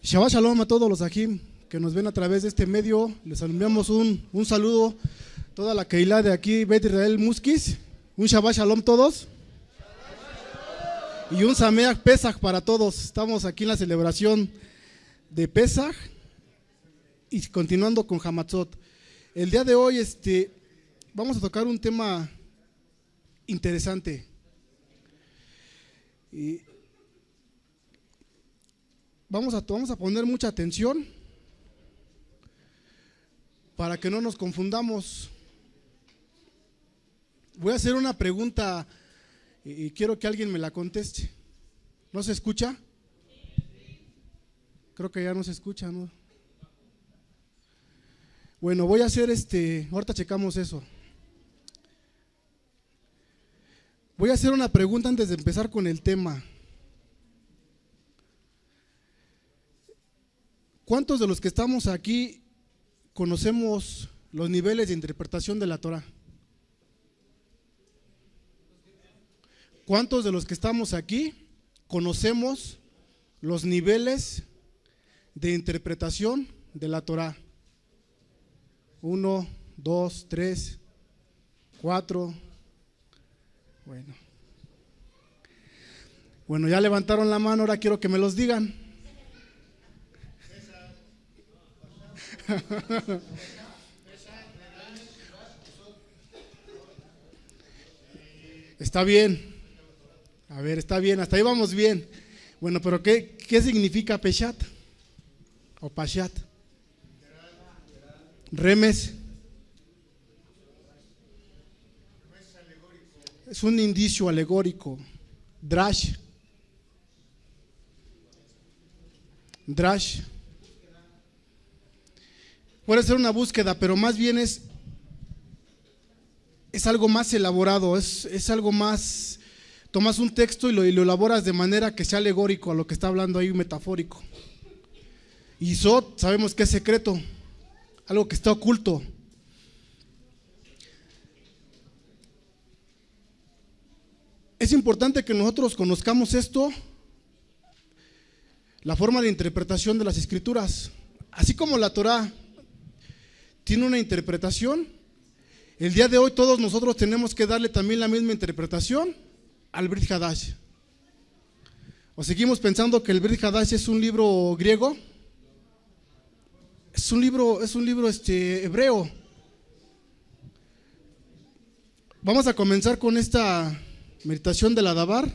Shabbat Shalom a todos los aquí que nos ven a través de este medio. Les enviamos un saludo a toda la Keilah de aquí, Bet Israel Muskis. Un Shabbat Shalom todos. Y un Sameach Pesach para todos. Estamos aquí en la celebración de Pesach y continuando con Hamatzot. El día de hoy vamos a tocar un tema interesante. Y vamos a poner mucha atención para que no nos confundamos. Voy a hacer una pregunta y quiero que alguien me la conteste. ¿No se escucha? Creo que ya no se escucha, ¿no? Bueno, voy a hacer ahorita checamos eso. Voy a hacer una pregunta antes de empezar con el tema. ¿Cuántos de los que estamos aquí conocemos los niveles de interpretación de la Torah? ¿Cuántos de los que estamos aquí conocemos los niveles de interpretación de la Torah? 1, 2, 3, 4. Bueno, ya levantaron la mano, ahora quiero que me los digan. Está bien. A ver, está bien, hasta ahí vamos bien. Bueno, pero ¿qué significa Peshat? O Pashat. Remes. Es un indicio alegórico. Drash. Puede ser una búsqueda, pero más bien es algo más elaborado, es algo más. Tomas un texto y lo elaboras de manera que sea alegórico a lo que está hablando ahí, metafórico. Y Sod, sabemos que es secreto, algo que está oculto. Es importante que nosotros conozcamos esto, la forma de interpretación de las escrituras. Así como la Torah tiene una interpretación, el día de hoy todos nosotros tenemos que darle también la misma interpretación al Brit Hadash. ¿O seguimos pensando que el Brit Hadash es un libro griego? Es un libro hebreo. Vamos a comenzar con esta meditación de la Dabar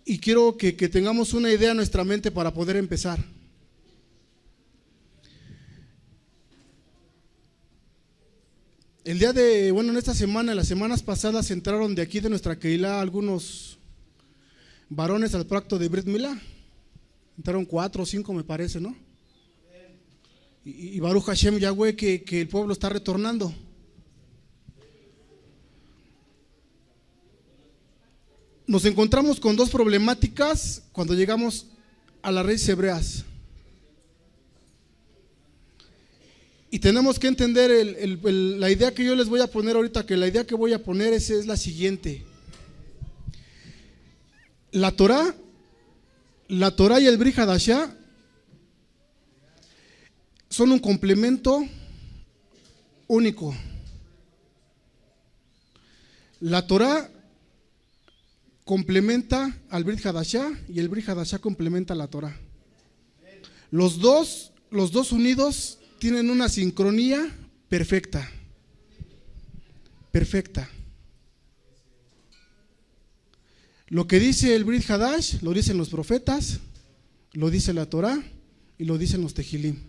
y quiero que tengamos una idea en nuestra mente para poder empezar. El día en esta semana, en las semanas pasadas entraron de aquí de nuestra Keilah algunos varones al pacto de Brit Milá. Entraron 4 o 5 me parece, ¿no? Y Baruch Hashem Yahweh que el pueblo está retornando. Nos encontramos con dos problemáticas cuando llegamos a las raíces hebreas. Y tenemos que entender la idea que yo les voy a poner ahorita, que la idea que voy a poner es la siguiente. La Torah y el Brit Hadashah son un complemento único. La Torah complementa al Brit Hadashah y el Brit Hadashah complementa a la Torah. Los dos unidos tienen una sincronía perfecta. Perfecta. Lo que dice el Brit Hadash lo dicen los profetas, lo dice la Torah y lo dicen los Tehilim.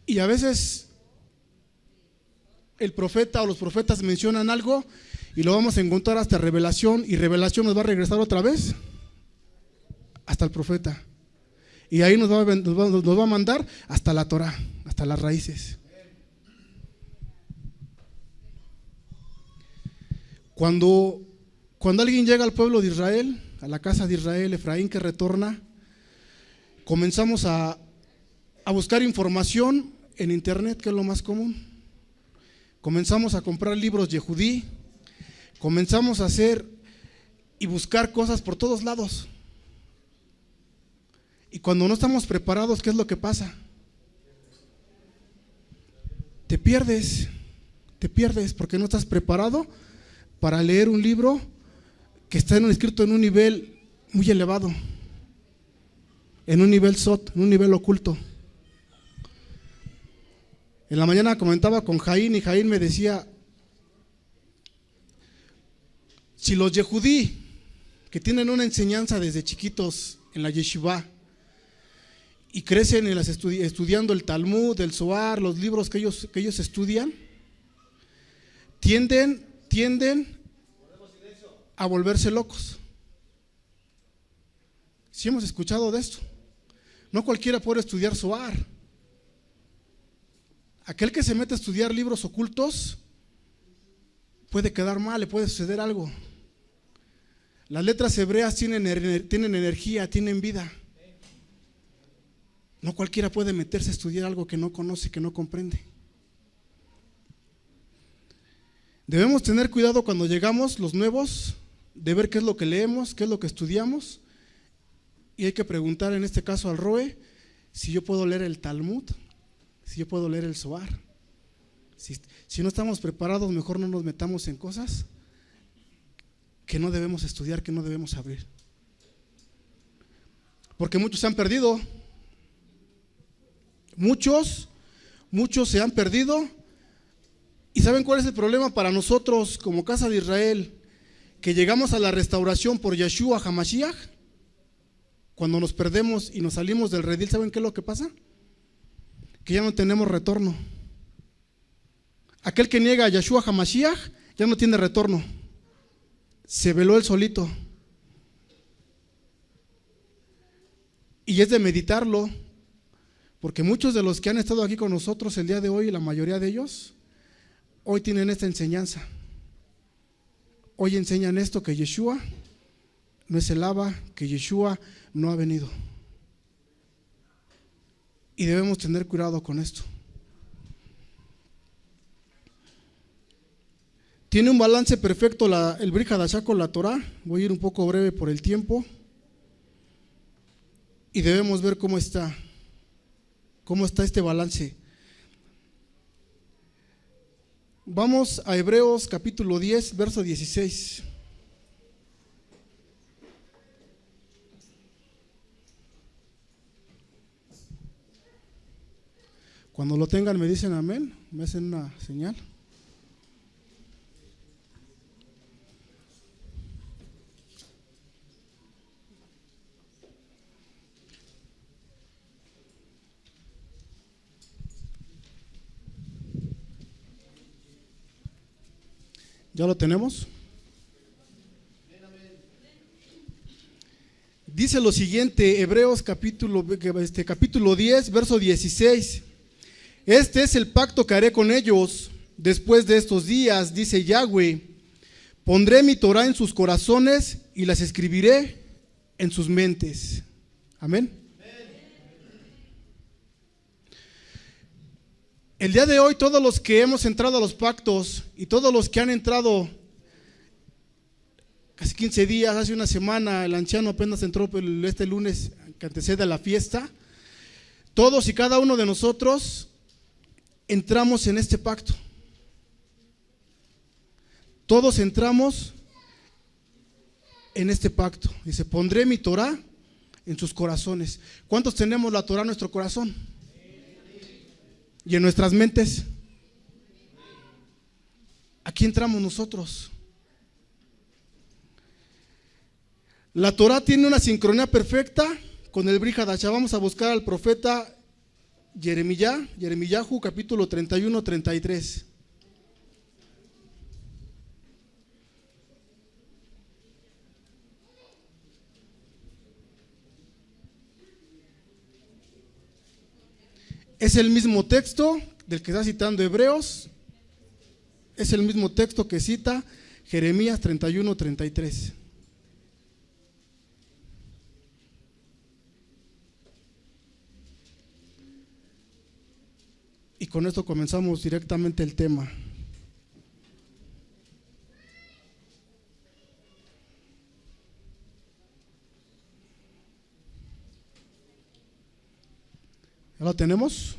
Y a veces el profeta o los profetas mencionan algo y lo vamos a encontrar hasta Revelación, y Revelación nos va a regresar otra vez hasta el profeta, y ahí nos va a mandar hasta la Torah, hasta las raíces. Cuando alguien llega al pueblo de Israel, a la casa de Israel, Efraín que retorna, comenzamos a buscar información en internet, que es lo más común. Comenzamos a comprar libros Yehudí, comenzamos a hacer y buscar cosas por todos lados. Y cuando no estamos preparados, ¿qué es lo que pasa? Te pierdes porque no estás preparado para leer un libro que está escrito en un nivel muy elevado, en un nivel SOT, en un nivel oculto. En la mañana comentaba con Jaín y Jaín me decía, si los yehudí que tienen una enseñanza desde chiquitos en la yeshiva y crecen estudiando el Talmud, el Zohar, los libros que ellos estudian, tienden a volverse locos. Sí hemos escuchado de esto. No cualquiera puede estudiar Zohar. Aquel que se mete a estudiar libros ocultos puede quedar mal, le puede suceder algo. Las letras hebreas tienen energía, tienen vida. No cualquiera puede meterse a estudiar algo que no conoce, que no comprende. Debemos tener cuidado cuando llegamos los nuevos, de ver qué es lo que leemos, qué es lo que estudiamos. Y hay que preguntar en este caso al Roe si yo puedo leer el Talmud, si yo puedo leer el Zohar. Si no estamos preparados, mejor no nos metamos en cosas que no debemos estudiar, que no debemos abrir. Porque muchos se han perdido. Muchos se han perdido. ¿Y saben cuál es el problema para nosotros como Casa de Israel? Que llegamos a la restauración por Yeshua HaMashiach. Cuando nos perdemos y nos salimos del redil, ¿saben qué es lo que pasa? Que ya no tenemos retorno. Aquel que niega a Yeshua HaMashiach ya no tiene retorno. Se veló él solito. Y es de meditarlo, porque muchos de los que han estado aquí con nosotros el día de hoy, la mayoría de ellos, hoy tienen esta enseñanza. Hoy enseñan esto, que Yeshua no es el Abba, que Yeshua no ha venido. Y debemos tener cuidado con esto. Tiene un balance perfecto el Brit Hadashah con la Torah. Voy a ir un poco breve por el tiempo. Y debemos ver cómo está este balance. Vamos a Hebreos capítulo 10, verso 16. Cuando lo tengan me dicen amén, me hacen una señal. ¿Ya lo tenemos? Dice lo siguiente, Hebreos capítulo 10, verso 16. Este es el pacto que haré con ellos después de estos días, dice Yahweh. Pondré mi Torah en sus corazones y las escribiré en sus mentes. Amén. El día de hoy, todos los que hemos entrado a los pactos y todos los que han entrado casi 15 días, hace una semana, el anciano apenas entró este lunes que antecede a la fiesta, todos y cada uno de nosotros entramos en este pacto. Todos entramos en este pacto. Dice, pondré mi Torah en sus corazones. ¿Cuántos tenemos la Torah en nuestro corazón? Y en nuestras mentes. Aquí entramos nosotros. La Torah tiene una sincronía perfecta con el Brit Hadashah. Vamos a buscar al profeta Jeremiyahu, capítulo 31, 33. Es el mismo texto del que está citando Hebreos, es el mismo texto que cita Jeremías 31, 33. Y con esto comenzamos directamente el tema. ¿Ya lo tenemos?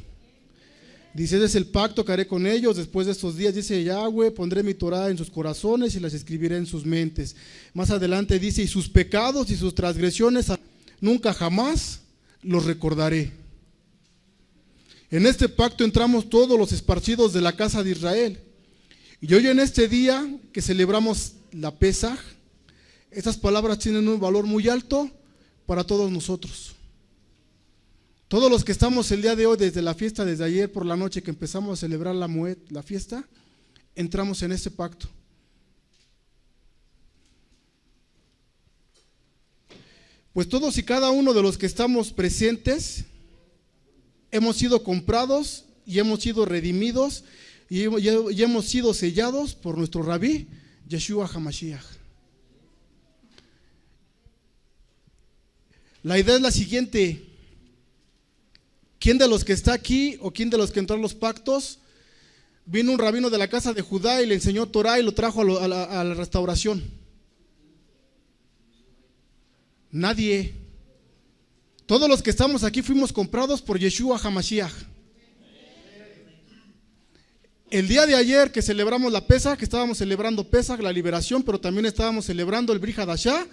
Dice, ese es el pacto que haré con ellos después de estos días, dice Yahweh, pondré mi Torah en sus corazones y las escribiré en sus mentes. Más adelante dice, y sus pecados y sus transgresiones nunca jamás los recordaré. En este pacto entramos todos los esparcidos de la casa de Israel. Y hoy en este día que celebramos la Pesaj, estas palabras tienen un valor muy alto para todos nosotros. Todos los que estamos el día de hoy, desde la fiesta, desde ayer por la noche que empezamos a celebrar la Moed, la fiesta, entramos en este pacto. Pues todos y cada uno de los que estamos presentes hemos sido comprados y hemos sido redimidos y hemos sido sellados por nuestro Rabí, Yeshua HaMashiach. La idea es la siguiente: ¿quién de los que está aquí o quién de los que entró en los pactos vino un rabino de la casa de Judá y le enseñó Torah y lo trajo a la restauración? Nadie. Todos los que estamos aquí fuimos comprados por Yeshua HaMashiach. El día de ayer que celebramos la Pesaj, que estábamos celebrando Pesaj, la liberación, pero también estábamos celebrando el Brit Hadashah,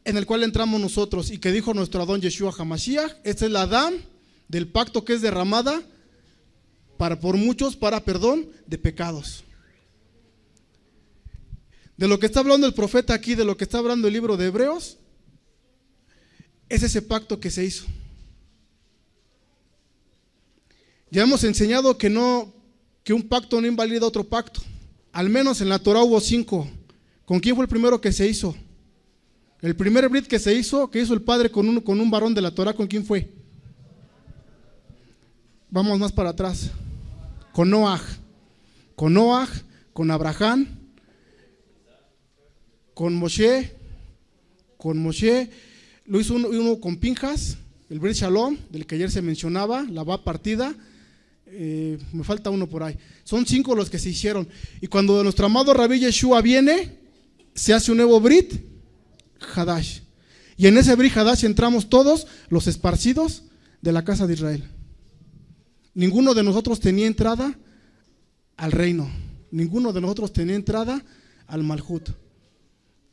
en el cual entramos nosotros, y que dijo nuestro Adón Yeshua HaMashiach, esta es la Adán del pacto que es derramada por muchos para perdón de pecados. De lo que está hablando el profeta aquí, de lo que está hablando el libro de Hebreos, es ese pacto que se hizo. Ya hemos enseñado que un pacto no invalida otro pacto. Al menos en la Torah hubo 5. ¿Con quién fue el primero que se hizo? El primer brit que hizo el padre con un varón de la Torah, ¿con quién fue? Vamos más para atrás. Con Noaj, con Abraham, con Moshe, lo hizo uno con Pinjas, el Brit Shalom, del que ayer se mencionaba, la va partida, me falta uno por ahí. Son 5 los que se hicieron. Y cuando nuestro amado Rabí Yeshua viene, se hace un nuevo Brit Hadash. Y en ese Brit Hadash entramos todos los esparcidos de la casa de Israel. Ninguno de nosotros tenía entrada al reino. Ninguno de nosotros tenía entrada al Malhut.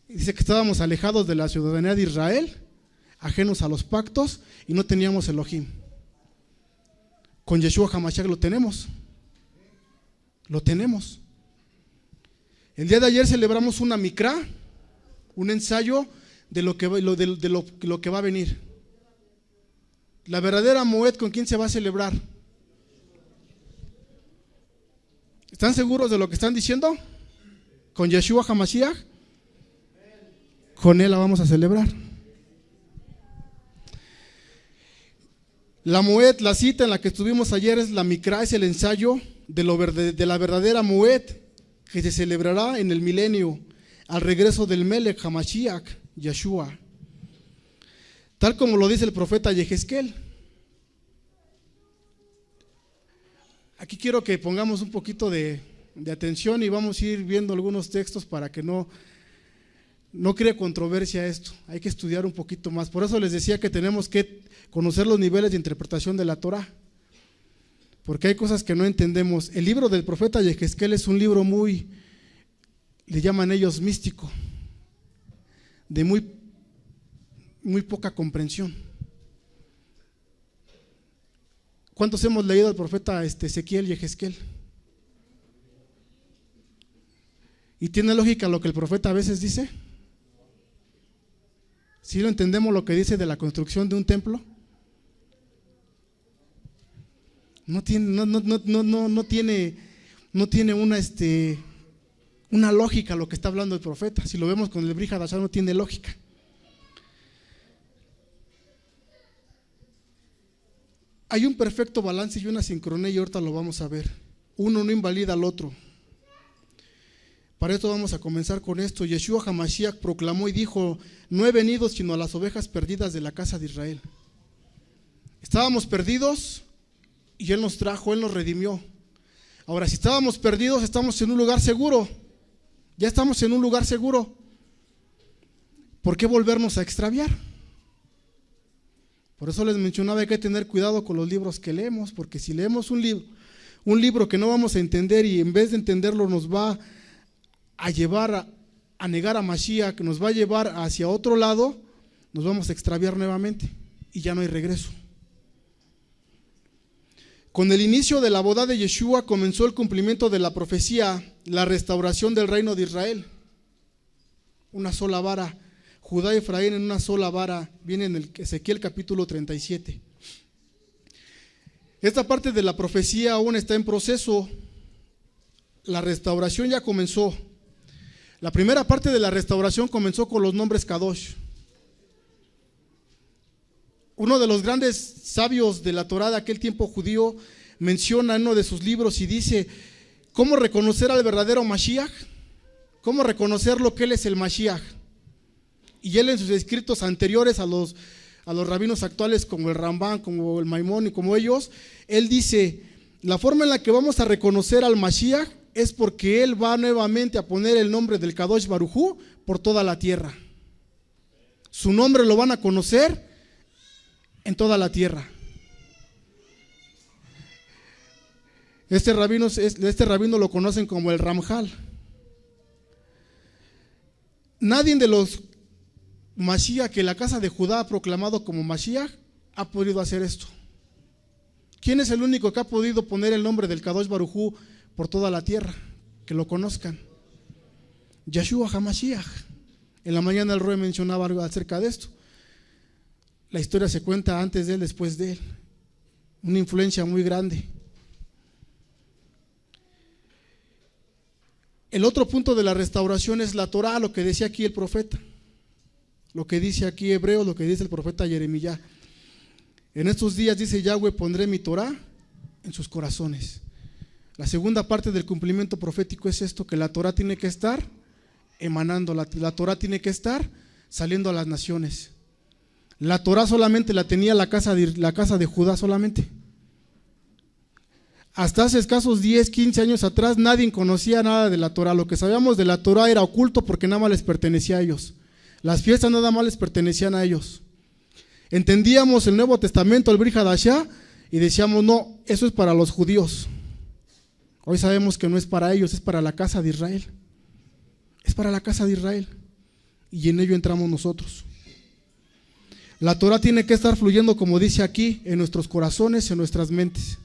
Dice que estábamos alejados de la ciudadanía de Israel, ajenos a los pactos, y no teníamos Elohim. Con Yeshua HaMashiach lo tenemos. Lo tenemos. El día de ayer celebramos una mikra, un ensayo de lo que va a venir. La verdadera Moed, ¿con quién se va a celebrar? ¿Están seguros de lo que están diciendo? ¿Con Yeshua HaMashiach? Con él la vamos a celebrar. La Moed, la cita en la que estuvimos ayer, es la mikra, es el ensayo de la verdadera Moed que se celebrará en el milenio, al regreso del Melech HaMashiach, Yeshua, tal como lo dice el profeta Yehezkel. Aquí quiero que pongamos un poquito de atención y vamos a ir viendo algunos textos para que no cree controversia esto. Hay que estudiar un poquito más. Por eso les decía que tenemos que conocer los niveles de interpretación de la Torah, porque hay cosas que no entendemos. El libro del profeta Yehezkel es un libro muy, le llaman ellos místico, de muy poca comprensión. ¿Cuántos hemos leído al profeta Ezequiel Yehezkel? ¿Y tiene lógica lo que el profeta a veces dice? ¿Sí lo entendemos lo que dice de la construcción de un templo? No tiene una lógica lo que está hablando el profeta. Si lo vemos con el Brit Hadashah, no tiene lógica. Hay un perfecto balance y una sincronía, y ahorita lo vamos a ver. Uno no invalida al otro. Para esto vamos a comenzar con esto. Yeshua HaMashiach proclamó y dijo: no he venido sino a las ovejas perdidas de la casa de Israel. Estábamos perdidos y Él nos trajo, Él nos redimió. Ahora, si estábamos perdidos, estamos en un lugar seguro. Ya estamos en un lugar seguro. ¿Por qué volvernos a extraviar? Por eso les mencionaba, hay que tener cuidado con los libros que leemos, porque si leemos un libro que no vamos a entender y en vez de entenderlo nos va a llevar a negar a Mashiach, que nos va a llevar hacia otro lado, nos vamos a extraviar nuevamente y ya no hay regreso. Con el inicio de la boda de Yeshua comenzó el cumplimiento de la profecía, la restauración del reino de Israel. Una sola vara, Judá y Efraín en una sola vara, viene en el Ezequiel capítulo 37. Esta parte de la profecía aún está en proceso. La restauración ya comenzó. La primera parte de la restauración comenzó con los nombres Kadosh. Uno de los grandes sabios de la Torá de aquel tiempo judío menciona en uno de sus libros y dice: ¿cómo reconocer al verdadero Mashiach? ¿Cómo reconocer lo que él es el Mashiach? Y él en sus escritos anteriores a los rabinos actuales como el Rambán, como el Maimón y como ellos, él dice: la forma en la que vamos a reconocer al Mashiach es porque él va nuevamente a poner el nombre del Kadosh Baruj Hu por toda la tierra. Su nombre lo van a conocer en toda la tierra. Este rabino lo conocen como el Ramjal. Nadie de los Mashiach que la casa de Judá ha proclamado como Mashiach ha podido hacer esto. ¿Quién es el único que ha podido poner el nombre del Kadosh Baruj Hu por toda la tierra? Que lo conozcan. Yeshua HaMashiach. En la mañana el Roe mencionaba algo acerca de esto. La historia se cuenta antes de él, después de él. Una influencia muy grande. El otro punto de la restauración es la Torá, lo que decía aquí el profeta. Lo que dice aquí Hebreo, lo que dice el profeta Jeremías. En estos días, dice Yahweh, pondré mi Torá en sus corazones. La segunda parte del cumplimiento profético es esto, que la Torá tiene que estar emanando, la Torá tiene que estar saliendo a las naciones. La Torá solamente la tenía la casa de Judá solamente. Hasta hace escasos 10, 15 años atrás nadie conocía nada de la Torá. Lo que sabíamos de la Torá era oculto porque nada más les pertenecía a ellos. Las fiestas nada más les pertenecían a ellos. Entendíamos el Nuevo Testamento, el Brit Hadashah, y decíamos: no, eso es para los judíos. Hoy sabemos que no es para ellos, es para la casa de Israel. Es para la casa de Israel. Y en ello entramos nosotros. La Torá tiene que estar fluyendo, como dice aquí, en nuestros corazones, en nuestras mentes.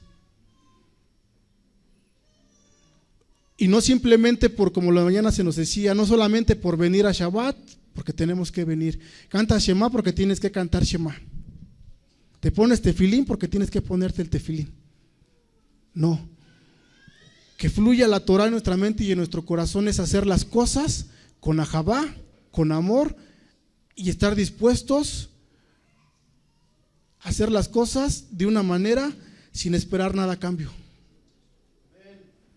Y no simplemente por, como la mañana se nos decía, no solamente por venir a Shabbat, porque tenemos que venir. Canta Shema porque tienes que cantar Shema. Te pones tefilín porque tienes que ponerte el tefilín. No. Que fluya la Torá en nuestra mente y en nuestro corazón es hacer las cosas con ahabá, con amor, y estar dispuestos a hacer las cosas de una manera sin esperar nada a cambio.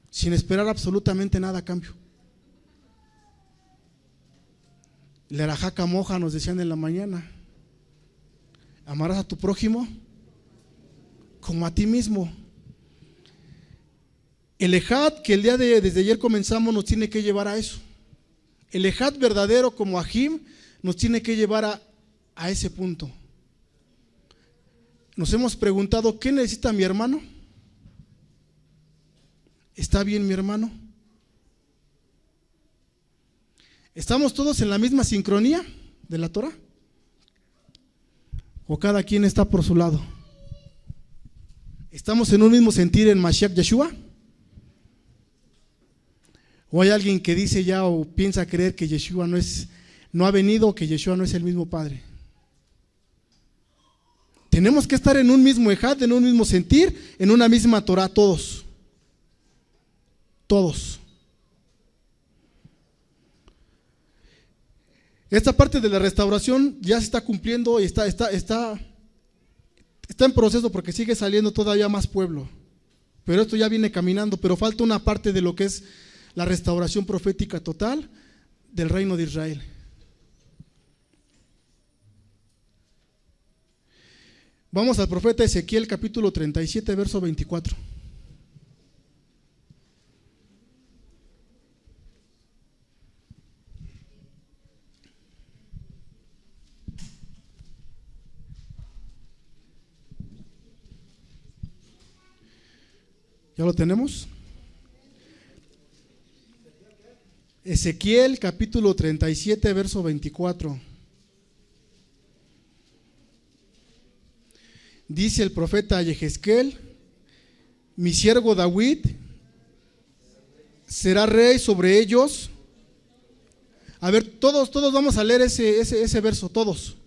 Sin esperar absolutamente nada a cambio. Lerajá moja nos decían en la mañana: amarás a tu prójimo como a ti mismo. El ejad que desde ayer comenzamos nos tiene que llevar a eso. El ejad verdadero como Ajim nos tiene que llevar a ese punto. Nos hemos preguntado: ¿qué necesita mi hermano? ¿Está bien mi hermano? ¿Estamos todos en la misma sincronía de la Torah? ¿O cada quien está por su lado? ¿Estamos en un mismo sentir en Mashiach Yeshua? ¿O hay alguien que dice ya o piensa creer que Yeshua no ha venido, o que Yeshua no es el mismo Padre? Tenemos que estar en un mismo ejad, en un mismo sentir, en una misma Torah, todos. Todos. Esta parte de la restauración ya se está cumpliendo y está en proceso porque sigue saliendo todavía más pueblo. Pero esto ya viene caminando, pero falta una parte de lo que es la restauración profética total del reino de Israel. Vamos al profeta Ezequiel capítulo 37, verso 24. ¿Ya lo tenemos? Ezequiel capítulo 37, verso 24. Dice el profeta Yehezkel: mi siervo David será rey sobre ellos. A ver, todos vamos a leer ese verso, todos.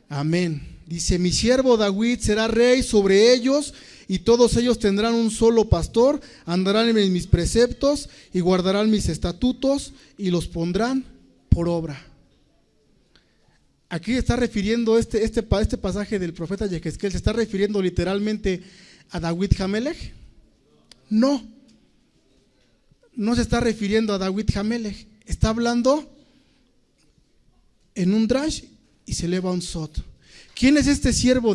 Amén. Dice: mi siervo David será rey sobre ellos, y todos ellos tendrán un solo pastor, andarán en mis preceptos y guardarán mis estatutos y los pondrán por obra. Aquí está refiriendo este pasaje del profeta Yehezkel, ¿se está refiriendo literalmente a David Hamelech? No se está refiriendo a David Hamelech. Está hablando en un drash y se eleva un sot. ¿Quién es este siervo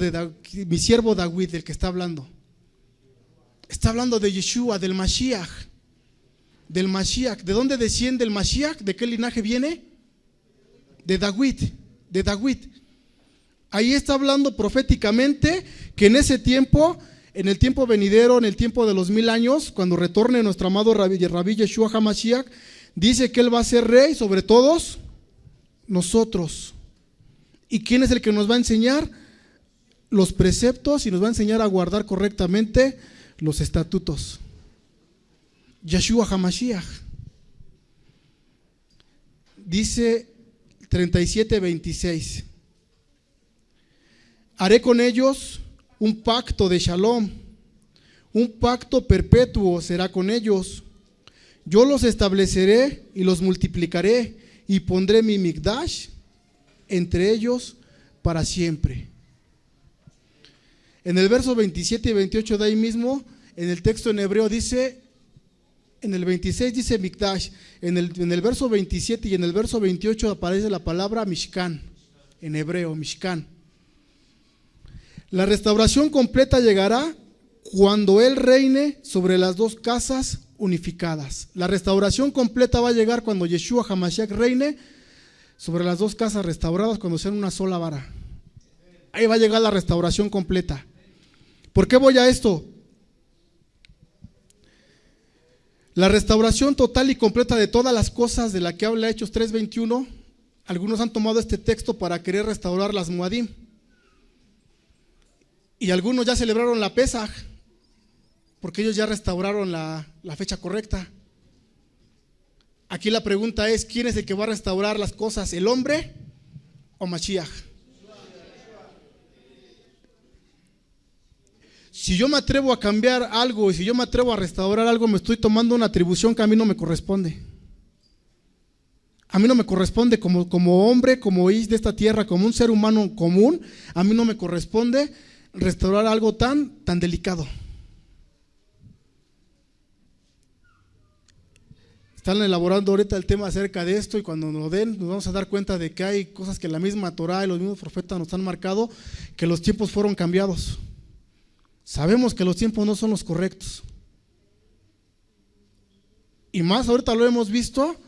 mi siervo David, del que está hablando? Está hablando de Yeshua, del Mashiach. Del Mashiach. ¿De dónde desciende el Mashiach? ¿De qué linaje viene? De David. Ahí está hablando proféticamente que en ese tiempo, en el tiempo venidero, en el tiempo de los 1000 años, cuando retorne nuestro amado Rabbi Yeshua HaMashiach, dice que Él va a ser rey sobre todos nosotros. ¿Y quién es el que nos va a enseñar los preceptos y nos va a enseñar a guardar correctamente los estatutos? Yeshua HaMashiach. Dice 37:26: haré con ellos un pacto de shalom, un pacto perpetuo será con ellos. Yo los estableceré y los multiplicaré, y pondré mi mikdash entre ellos para siempre. En el verso 27 y 28 de ahí mismo, en el texto en hebreo dice, en el 26 dice mikdash, en el verso 27 y en el verso 28 aparece la palabra mishkan, en hebreo, mishkan. La restauración completa llegará cuando Él reine sobre las dos casas unificadas. La restauración completa va a llegar cuando Yeshua HaMashiach reine sobre las dos casas restauradas, cuando sean una sola vara. Ahí va a llegar la restauración completa. ¿Por qué voy a esto? La restauración total y completa de todas las cosas de la que habla Hechos 3:21, algunos han tomado este texto para querer restaurar las Moadim. Y algunos ya celebraron la Pesaj, porque ellos ya restauraron la fecha correcta. Aquí la pregunta es: ¿quién es el que va a restaurar las cosas? ¿El hombre o Mashiach? Si yo me atrevo a cambiar algo y si yo me atrevo a restaurar algo, me estoy tomando una atribución que a mí no me corresponde. A mí no me corresponde como hombre, como hijo de esta tierra, como un ser humano común. A mí no me corresponde restaurar algo tan delicado. Están elaborando ahorita el tema acerca de esto, y cuando nos lo den nos vamos a dar cuenta de que hay cosas que la misma Torah y los mismos profetas nos han marcado, que los tiempos fueron cambiados. Sabemos que los tiempos no son los correctos. Y más ahorita lo hemos visto,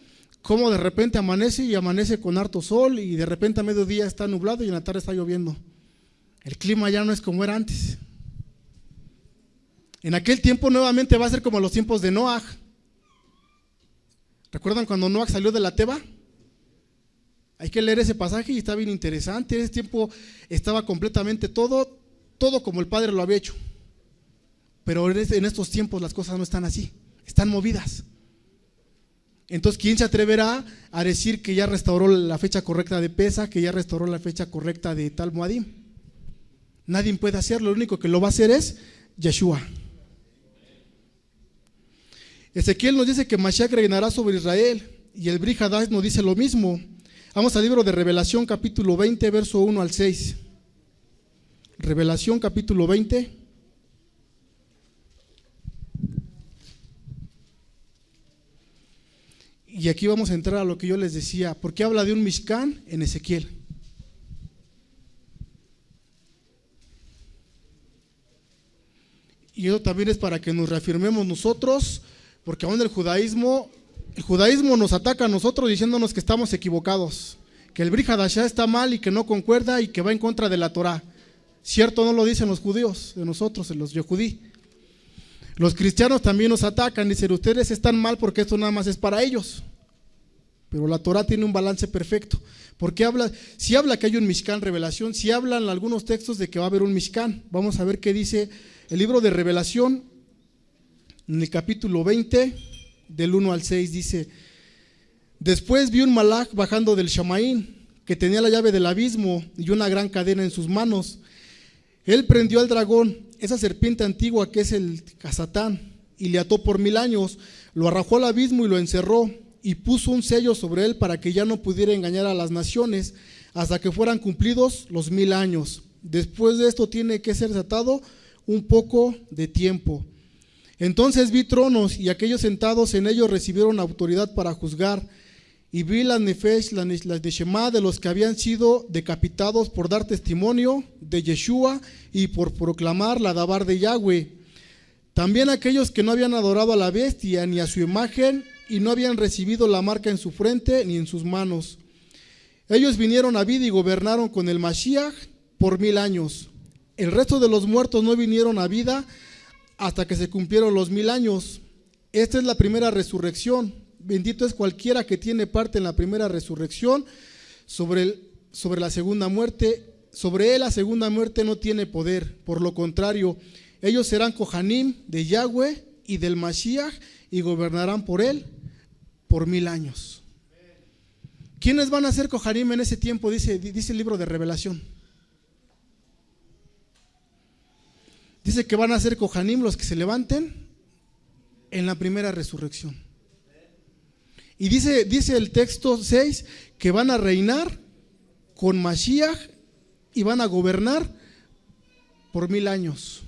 cómo de repente amanece y amanece con harto sol, y de repente a mediodía está nublado y en la tarde está lloviendo. El clima ya no es como era antes. En aquel tiempo nuevamente va a ser como los tiempos de Noaj. ¿Recuerdan cuando Noaj salió de la Teba? Hay que leer ese pasaje y está bien interesante. En ese tiempo estaba completamente todo como el Padre lo había hecho. Pero en estos tiempos las cosas no están así, están movidas. Entonces, ¿quién se atreverá a decir que ya restauró la fecha correcta de Pesaj, que ya restauró la fecha correcta de tal Moadim? Nadie puede hacerlo, lo único que lo va a hacer es Yeshua. Ezequiel nos dice que Mashiach reinará sobre Israel, y el Brit Hadash nos dice lo mismo. Vamos al libro de Revelación capítulo 20, verso 1 al 6. Revelación capítulo 20. Y aquí vamos a entrar a lo que yo les decía. ¿Por qué habla de un Mishkan en Ezequiel? y eso también es para que nos reafirmemos nosotros, porque aún el judaísmo nos ataca a nosotros diciéndonos que estamos equivocados, que el Brit Hadashah está mal y que no concuerda y que va en contra de la Torah. Cierto, no lo dicen los judíos, de nosotros, los yehudí. Los cristianos también nos atacan, dicen, ustedes están mal porque esto nada más es para ellos. Pero la Torah tiene un balance perfecto. Porque si habla que hay un Mishkan, revelación, si hablan algunos textos de que va a haber un Mishkan. Vamos a ver qué dice el libro de Revelación, en el capítulo 20, del 1 al 6, dice: después vi un malach bajando del Shamaín, que tenía la llave del abismo y una gran cadena en sus manos. Él prendió al dragón, esa serpiente antigua que es el Satán, y le ató por 1000 años, lo arrojó al abismo y lo encerró, y puso un sello sobre él para que ya no pudiera engañar a las naciones hasta que fueran cumplidos los 1000 años. Después de esto tiene que ser desatado un poco de tiempo. Entonces vi tronos y aquellos sentados en ellos recibieron autoridad para juzgar. Y vi las nefesh, las neshemá de los que habían sido decapitados por dar testimonio de Yeshua y por proclamar la dabar de Yahweh. También aquellos que no habían adorado a la bestia ni a su imagen y no habían recibido la marca en su frente ni en sus manos. Ellos vinieron a vida y gobernaron con el Mashiach por 1000 años. El resto de los muertos no vinieron a vida hasta que se cumplieron los 1000 años. Esta es la primera resurrección. Bendito es cualquiera que tiene parte en la primera resurrección. Sobre la segunda muerte, sobre él la segunda muerte no tiene poder. Por lo contrario, ellos serán Kohanim de Yahweh y del Mashiach y gobernarán por él por 1000 años. ¿Quiénes van a ser Kohanim en ese tiempo? Dice el libro de Revelación. Dice que van a ser Kohanim los que se levanten en la primera resurrección. Y dice el texto 6 que van a reinar con Mashiach y van a gobernar por 1000 años.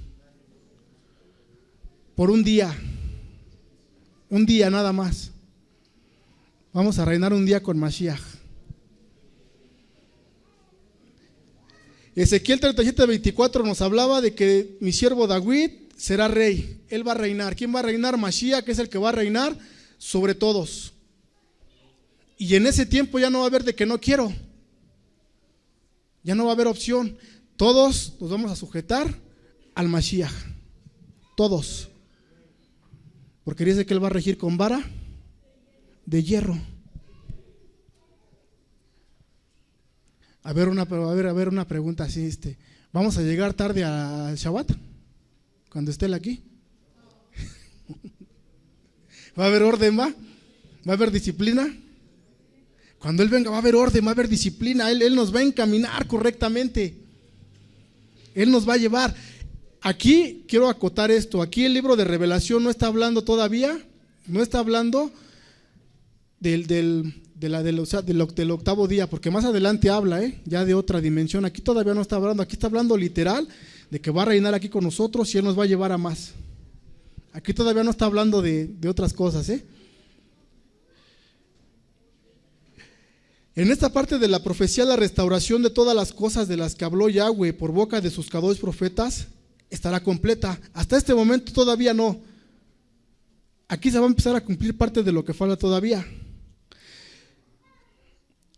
Por un día nada más. Vamos a reinar un día con Mashiach. Ezequiel 37:24 nos hablaba de que mi siervo David será rey. Él va a reinar. ¿Quién va a reinar? Mashiach, que es el que va a reinar sobre todos. Y en ese tiempo ya no va a haber de que no quiero. Ya no va a haber opción. Todos nos vamos a sujetar al Mashiach. Todos. Porque dice que él va a regir con vara de hierro. A ver una pregunta así, ¿vamos a llegar tarde al Shabbat? Cuando esté él aquí. ¿Va a haber orden, va? ¿Va a haber disciplina? Cuando él venga va a haber orden, va a haber disciplina. Él nos va a encaminar correctamente. Él nos va a llevar. Aquí quiero acotar esto. Aquí el libro de Revelación no está hablando todavía, no está hablando del octavo día, porque más adelante habla ya de otra dimensión. Aquí todavía no está hablando, aquí está hablando literal de que va a reinar aquí con nosotros y él nos va a llevar a más. Aquí todavía no está hablando de otras cosas. En esta parte de la profecía, la restauración de todas las cosas de las que habló Yahweh por boca de sus cados profetas estará completa. Hasta este momento todavía no. Aquí se va a empezar a cumplir parte de lo que falta todavía.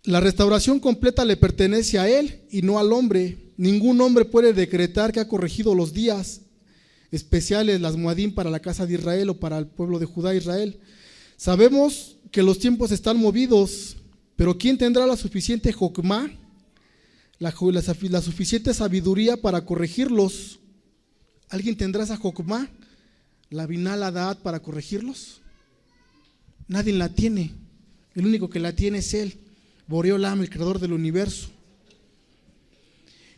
La restauración completa le pertenece a él y no al hombre. Ningún hombre puede decretar que ha corregido los días especiales, las Moadim para la casa de Israel o para el pueblo de Judá e Israel. Sabemos que los tiempos están movidos, pero ¿quién tendrá la suficiente jokmá, la suficiente sabiduría para corregirlos? ¿Alguien tendrá esa jokmá, la binah hadad para corregirlos? Nadie la tiene. El único que la tiene es él, Borei Olam, el creador del universo.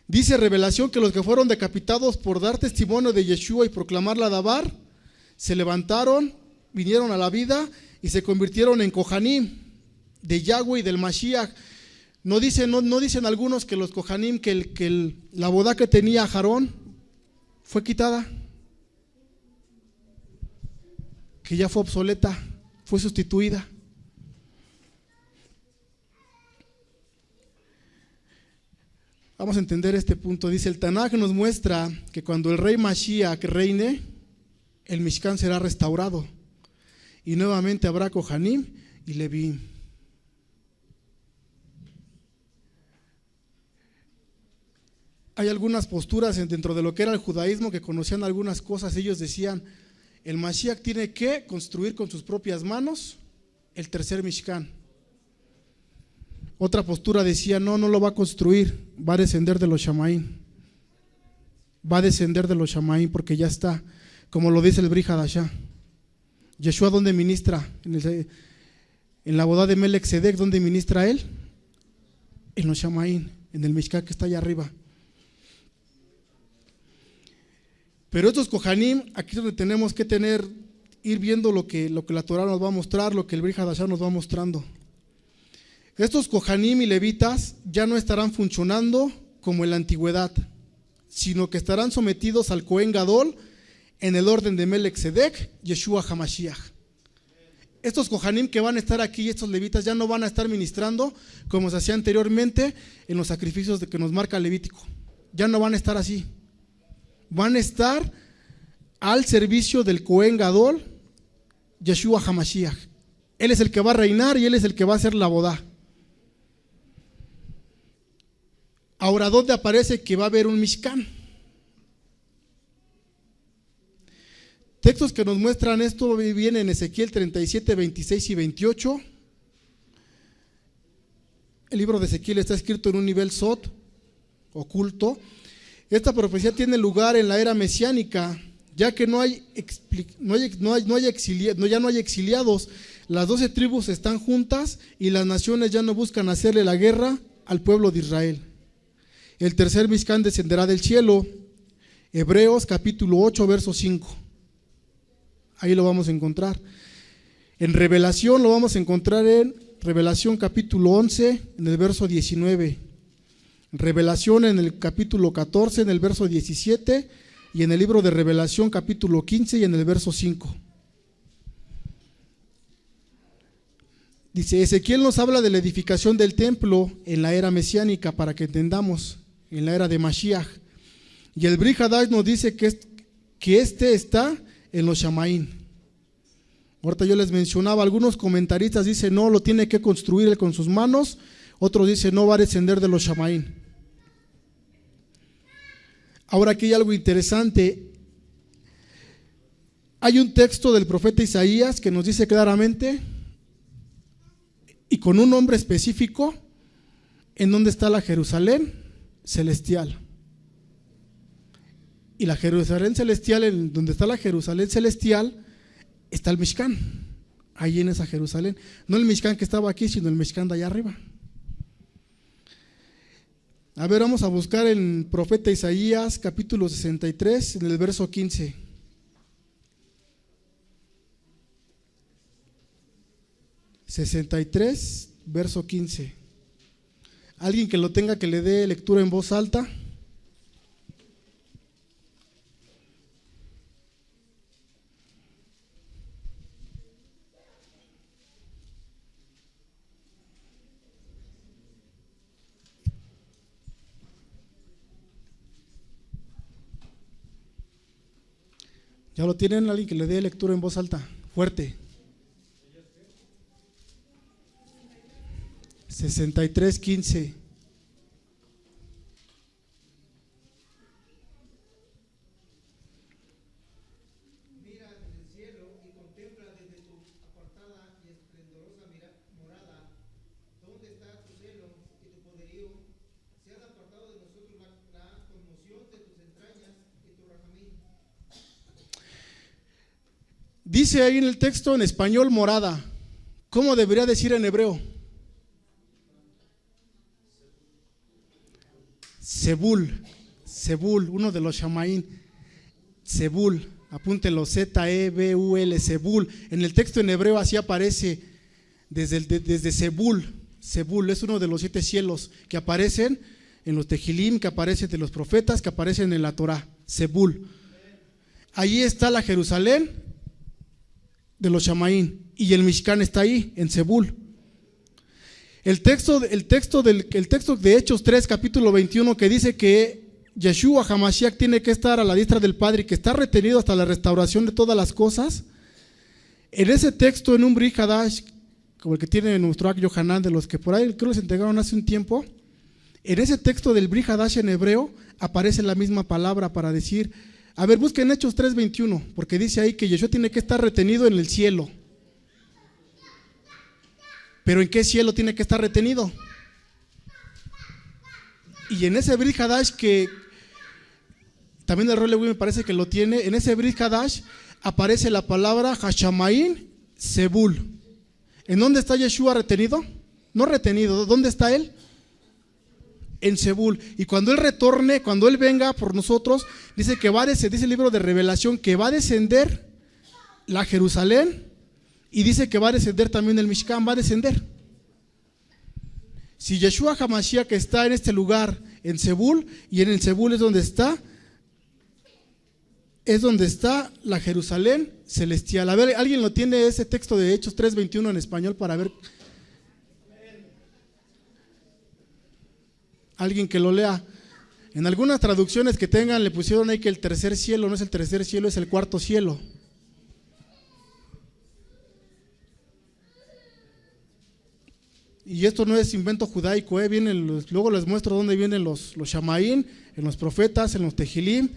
Dice Revelación que los que fueron decapitados por dar testimonio de Yeshua y proclamar la dabar, se levantaron, vinieron a la vida y se convirtieron en Kohanim de Yahweh y del Mashiach. No dicen algunos que los Kohanim, la bodá que tenía Aarón fue quitada, que ya fue obsoleta, fue sustituida. Vamos a entender este punto. Dice el Tanaj nos muestra que cuando el rey Mashiach reine, el Mishkan será restaurado y nuevamente habrá Kohanim y Leví. Hay algunas posturas dentro de lo que era el judaísmo que conocían algunas cosas. Ellos decían, el Mashiach tiene que construir con sus propias manos el tercer Mishkan. Otra postura decía, no lo va a construir, va a descender de los Shamaín. Va a descender de los Shamaín porque ya está, como lo dice el Bri Hadashah. Yeshua, ¿dónde ministra? En la boda de Melech Sedek, ¿dónde ministra él? En los Shamaín, en el Mishkan que está allá arriba. Pero estos Kohanim, aquí es donde tenemos que ir viendo lo que la Torah nos va a mostrar, lo que el Bri Hadashah nos va mostrando. Estos Kohanim y levitas ya no estarán funcionando como en la antigüedad, sino que estarán sometidos al Cohen Gadol en el orden de Melech Sedek, Yeshua HaMashiach. Estos Kohanim que van a estar aquí, estos levitas, ya no van a estar ministrando como se hacía anteriormente en los sacrificios que nos marca el Levítico. Ya no van a estar así. Van a estar al servicio del Cohen Gadol, Yeshua HaMashiach. Él es el que va a reinar y él es el que va a hacer la boda. Ahora, ¿dónde aparece que va a haber un Mishkan? Textos que nos muestran esto vienen en Ezequiel 37, 26 y 28. El libro de Ezequiel está escrito en un nivel Sot, oculto. Esta profecía tiene lugar en la era mesiánica, ya que no hay exiliados. Las 12 tribus están juntas y las naciones ya no buscan hacerle la guerra al pueblo de Israel. El tercer Mishkan descenderá del cielo. Hebreos capítulo 8, verso 5. Ahí lo vamos a encontrar. En Revelación lo vamos a encontrar en Revelación capítulo 11, en el verso 19. Revelación en el capítulo 14, en el verso 17. Y en el libro de Revelación capítulo 15 y en el verso 5. Dice, Ezequiel nos habla de la edificación del templo en la era mesiánica, para que entendamos, en la era de Mashiach. Y el Bri Hadash nos dice que este está en los Shamaín. Ahorita yo les mencionaba, algunos comentaristas dicen no, lo tiene que construir él con sus manos. Otros dicen no, va a descender de los Shamaín. Ahora aquí hay algo interesante. Hay un texto del profeta Isaías que nos dice claramente y con un nombre específico en dónde está la Jerusalén celestial. Y la Jerusalén celestial, en donde está la Jerusalén celestial, está el Mishkan. Ahí en esa Jerusalén. No el Mishkan que estaba aquí, sino el Mishkan de allá arriba. A ver, vamos a buscar en profeta Isaías, capítulo 63, en el verso 15. (63) verso 15. Alguien que lo tenga, que le dé lectura en voz alta. ¿Ya lo tienen? Alguien que le dé lectura en voz alta, fuerte. 63:15. Mira desde el cielo y contempla desde tu apartada y esplendorosa morada, ¿dónde está tu celo y tu poderío? Se han apartado de nosotros la conmoción de tus entrañas y tu rajamín. Dice ahí en el texto en español morada. ¿Cómo debería decir en hebreo? Zebul, uno de los Shamaín. Zebul, apúntenlo, Z-E-B-U-L, Zebul. En el texto en hebreo así aparece desde Zebul. Zebul es uno de los 7 cielos que aparecen en los Tejilim, que aparecen de los profetas, que aparecen en la Torah. Zebul. Allí está la Jerusalén de los Shamaín y el Mishkan está ahí, en Zebul. El texto de Hechos 3, capítulo 21, que dice que Yeshua HaMashiach tiene que estar a la diestra del Padre y que está retenido hasta la restauración de todas las cosas, en ese texto, en un Brit Hadash, como el que tiene nuestro Ak Yohanan, de los que por ahí creo les entregaron hace un tiempo, en ese texto del Brit Hadash en hebreo aparece la misma palabra para decir, a ver, busquen Hechos 3:21, porque dice ahí que Yeshua tiene que estar retenido en el cielo. ¿Pero en qué cielo tiene que estar retenido? Y en ese Brit Hadash, que también el Roy Lewis me parece que lo tiene, en ese Brit Hadash aparece la palabra Hashamaín Sebul. ¿En dónde está Yeshua retenido? No retenido, ¿dónde está él? En Sebul. Y cuando él retorne, cuando él venga por nosotros, dice que va a descender, dice el libro de Revelación, que va a descender la Jerusalén, y dice que va a descender también el Mishkan, va a descender. Si Yeshua HaMashiach que está en este lugar, en Sebul, y en el Sebul es donde está la Jerusalén celestial. A ver, ¿alguien lo tiene ese texto de Hechos 3:21 en español para ver? Alguien que lo lea. En algunas traducciones que tengan le pusieron ahí que el tercer cielo no es el tercer cielo, es el cuarto cielo. Y esto no es invento judaico, luego les muestro dónde vienen los Shamaín, en los profetas, en los Tehilim.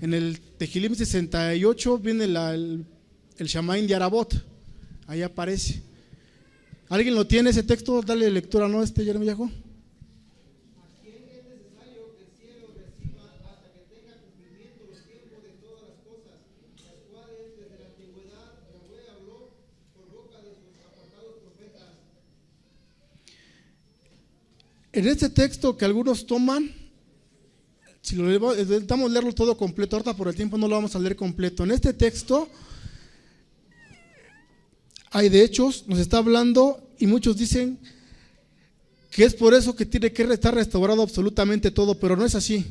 En el Tehilim 68 viene el Shamaín de Arabot, ahí aparece. ¿Alguien lo tiene ese texto? Dale lectura, ¿no? Jeremías. En este texto que algunos toman, si lo intentamos leerlo todo completo, ahorita por el tiempo no lo vamos a leer completo. En este texto hay de Hechos, nos está hablando y muchos dicen que es por eso que tiene que estar restaurado absolutamente todo, pero no es así.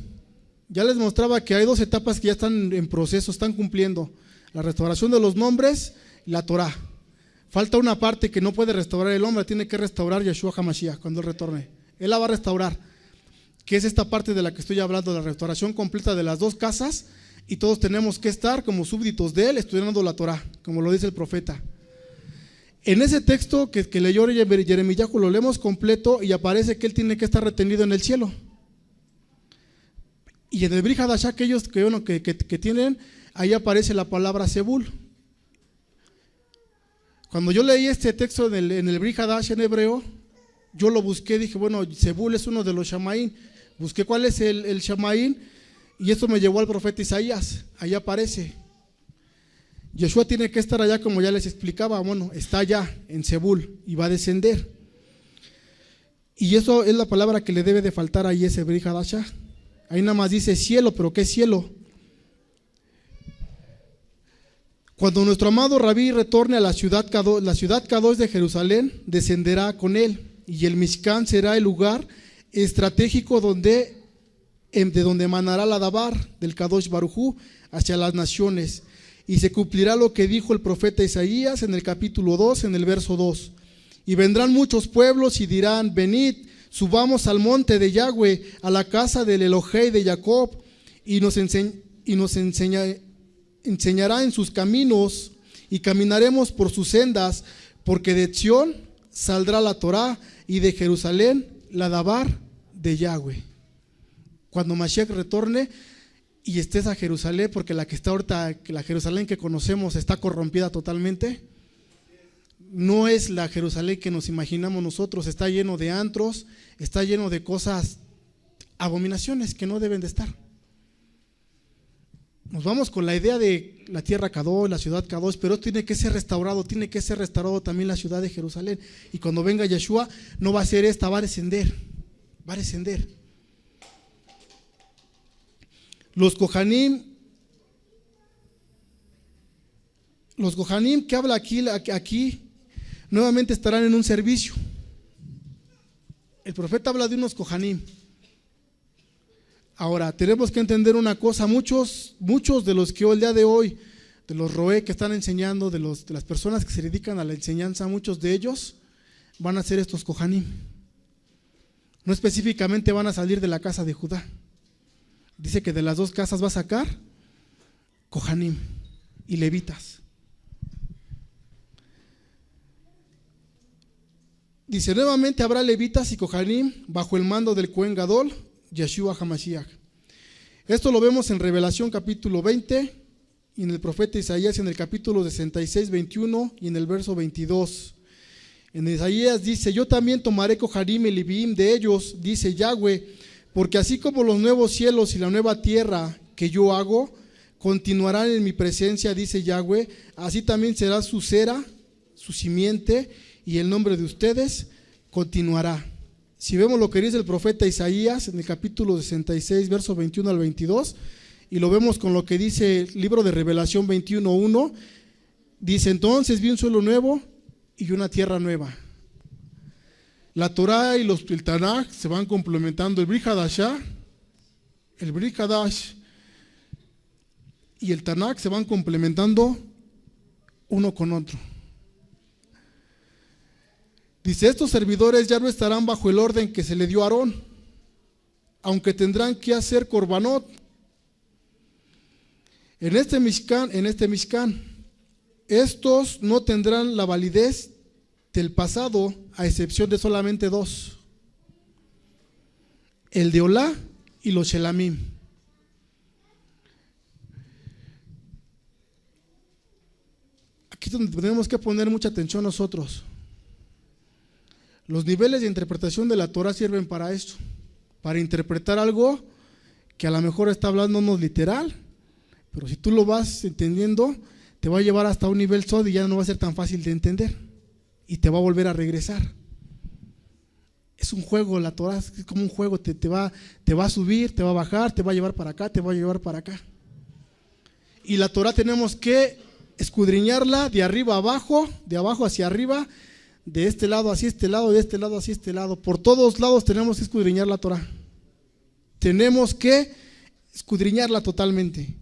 Ya les mostraba que hay dos etapas que ya están en proceso, están cumpliendo: la restauración de los nombres y la Torah. Falta una parte que no puede restaurar el hombre, tiene que restaurar Yeshua HaMashiach cuando él retorne. Él la va a restaurar, que es esta parte de la que estoy hablando, la restauración completa de las dos casas, y todos tenemos que estar como súbditos de él estudiando la Torah, como lo dice el profeta. En ese texto que leyó Jeremías, lo leemos completo y aparece que él tiene que estar retenido en el cielo. Y en el Brit Hadash, aquellos que tienen, ahí aparece la palabra Sebul. Cuando yo leí este texto en el Brit Hadash en hebreo, yo lo busqué, dije, bueno, Sebul es uno de los Shamaín. Busqué cuál es el Shamaín, y esto me llevó al profeta Isaías. Ahí aparece. Yeshua tiene que estar allá, como ya les explicaba. Bueno, está allá en Sebul y va a descender. Y eso es la palabra que le debe de faltar ahí ese Brit Hadash. Ahí nada más dice cielo, pero ¿qué cielo? Cuando nuestro amado Rabí retorne a la ciudad Kadosh de Jerusalén, descenderá con él. Y el Mishkan será el lugar estratégico de donde emanará la Dabar del Kadosh Barujú hacia las naciones. Y se cumplirá lo que dijo el profeta Isaías en el capítulo 2, en el verso 2. Y vendrán muchos pueblos y dirán: venid, subamos al monte de Yahweh, a la casa del Elohei de Jacob, y nos enseñará en sus caminos, y caminaremos por sus sendas, porque de Sión saldrá la Torah, y de Jerusalén la Dabar de Yahweh. Cuando Mashiach retorne y estés a Jerusalén, porque la que está ahorita, la Jerusalén que conocemos, está corrompida totalmente. No es la Jerusalén que nos imaginamos nosotros, está lleno de antros, está lleno de cosas, abominaciones que no deben de estar. Nos vamos con la idea de la tierra Kadosh, la ciudad Kadosh, pero tiene que ser restaurado también la ciudad de Jerusalén. Y cuando venga Yeshua, no va a ser esta, va a descender. Los Kohanim que habla aquí, nuevamente estarán en un servicio. El profeta habla de unos Kohanim. Ahora, tenemos que entender una cosa: muchos de los que el día de hoy, de los roé que están enseñando, de las personas que se dedican a la enseñanza, muchos de ellos van a ser estos Kohanim. No específicamente van a salir de la casa de Judá. Dice que de las dos casas va a sacar Kohanim y levitas. Dice, nuevamente habrá levitas y Kohanim bajo el mando del Cohen Gadol, Yeshua HaMashiach. Esto lo vemos en Revelación capítulo 20 y en el profeta Isaías en el capítulo 66, 21 y en el verso 22. En Isaías dice, yo también tomaré Kohanim y Leviim de ellos, dice Yahweh, porque así como los nuevos cielos y la nueva tierra que yo hago, continuarán en mi presencia, dice Yahweh, así también será su cera, su simiente, y el nombre de ustedes continuará. Si vemos lo que dice el profeta Isaías en el capítulo 66, verso 21 al 22, y lo vemos con lo que dice el libro de Revelación 21:1, dice, entonces vi un suelo nuevo y una tierra nueva. La Torah y el Tanaj se van complementando, el Brit Hadashah, el Brit Hadash y el Tanaj se van complementando uno con otro. Dice, estos servidores ya no estarán bajo el orden que se le dio a Aarón, aunque tendrán que hacer korbanot. En este Mishkan, estos no tendrán la validez del pasado, a excepción de solamente dos: el de Olá y los Shelamim. Aquí es donde tenemos que poner mucha atención nosotros. Los niveles de interpretación de la Torah sirven para esto, para interpretar algo que a lo mejor está hablándonos literal, pero si tú lo vas entendiendo, te va a llevar hasta un nivel sod y ya no va a ser tan fácil de entender y te va a volver a regresar. Es un juego, la Torah es como un juego, te va a subir, te va a bajar, te va a llevar para acá, te va a llevar para acá. Y la Torah tenemos que escudriñarla de arriba a abajo, de abajo hacia arriba, de este lado hacia este lado, de este lado hacia este lado. Por todos lados tenemos que escudriñar la Torah. Tenemos que escudriñarla totalmente.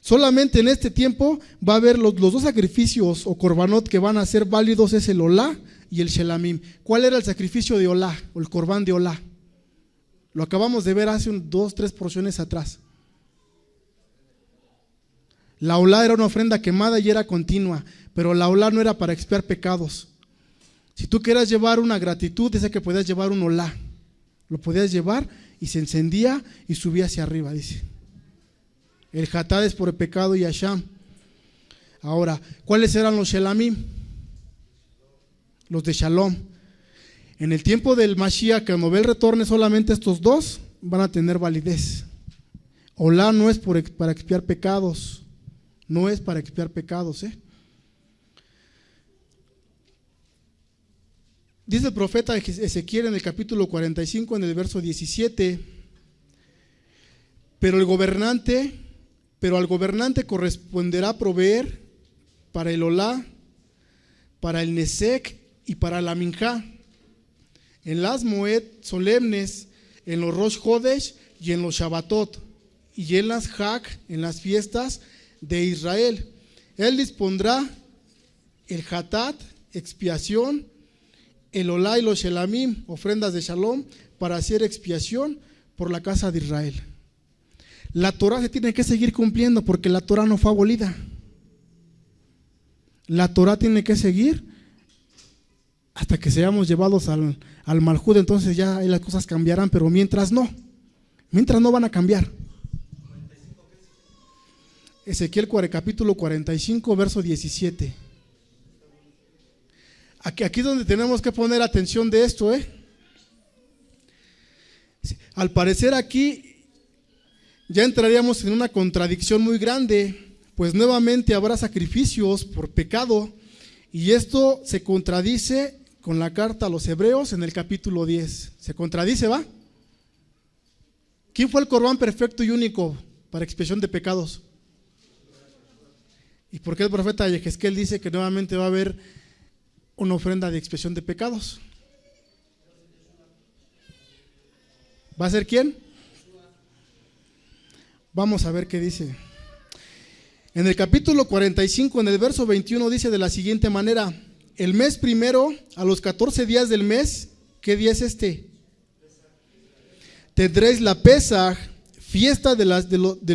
Solamente en este tiempo va a haber los dos sacrificios o korbanot que van a ser válidos, es el Olá y el Shelamim. ¿Cuál era el sacrificio de Olá o el corbán de Olá? Lo acabamos de ver hace 2-3 porciones atrás. La Olá era una ofrenda quemada y era continua, pero la Olá no era para expiar pecados. Si tú querías llevar una gratitud, dice que podías llevar un Olá. Lo podías llevar y se encendía y subía hacia arriba, dice. El Hatad es por el pecado y Asham. Ahora, ¿cuáles eran los Shelamim? Los de Shalom. En el tiempo del Mashiach, cuando Él retorne, solamente estos dos van a tener validez. Olá no es para expiar pecados. No es para expiar pecados, Dice el profeta Ezequiel en el capítulo 45, en el verso 17, pero al gobernante corresponderá proveer para el Olá, para el Nesek y para la Minjá, en las Moed solemnes, en los Rosh Hodesh y en los Shabbatot, y en las Hag, en las fiestas de Israel. Él dispondrá el Hatat, expiación, el Olá y los Shelamim, ofrendas de Shalom, para hacer expiación por la casa de Israel. La Torah se tiene que seguir cumpliendo porque la Torah no fue abolida. La Torah tiene que seguir hasta que seamos llevados al Malhud, entonces ya ahí las cosas cambiarán, pero mientras no van a cambiar. Ezequiel capítulo 45, verso 17. Aquí es donde tenemos que poner atención de esto, Al parecer aquí ya entraríamos en una contradicción muy grande, pues nuevamente habrá sacrificios por pecado, y esto se contradice con la carta a los Hebreos en el capítulo 10. Se contradice, ¿va? ¿Quién fue el corbán perfecto y único para expiación de pecados? ¿Y por qué el profeta Yehezkel dice que nuevamente va a haber una ofrenda de expiación de pecados? ¿Va a ser quién? Vamos a ver qué dice. En el capítulo 45, en el verso 21, dice de la siguiente manera: el mes primero, a los 14 días del mes, ¿qué día es este? Tendréis la Pesaj, fiesta de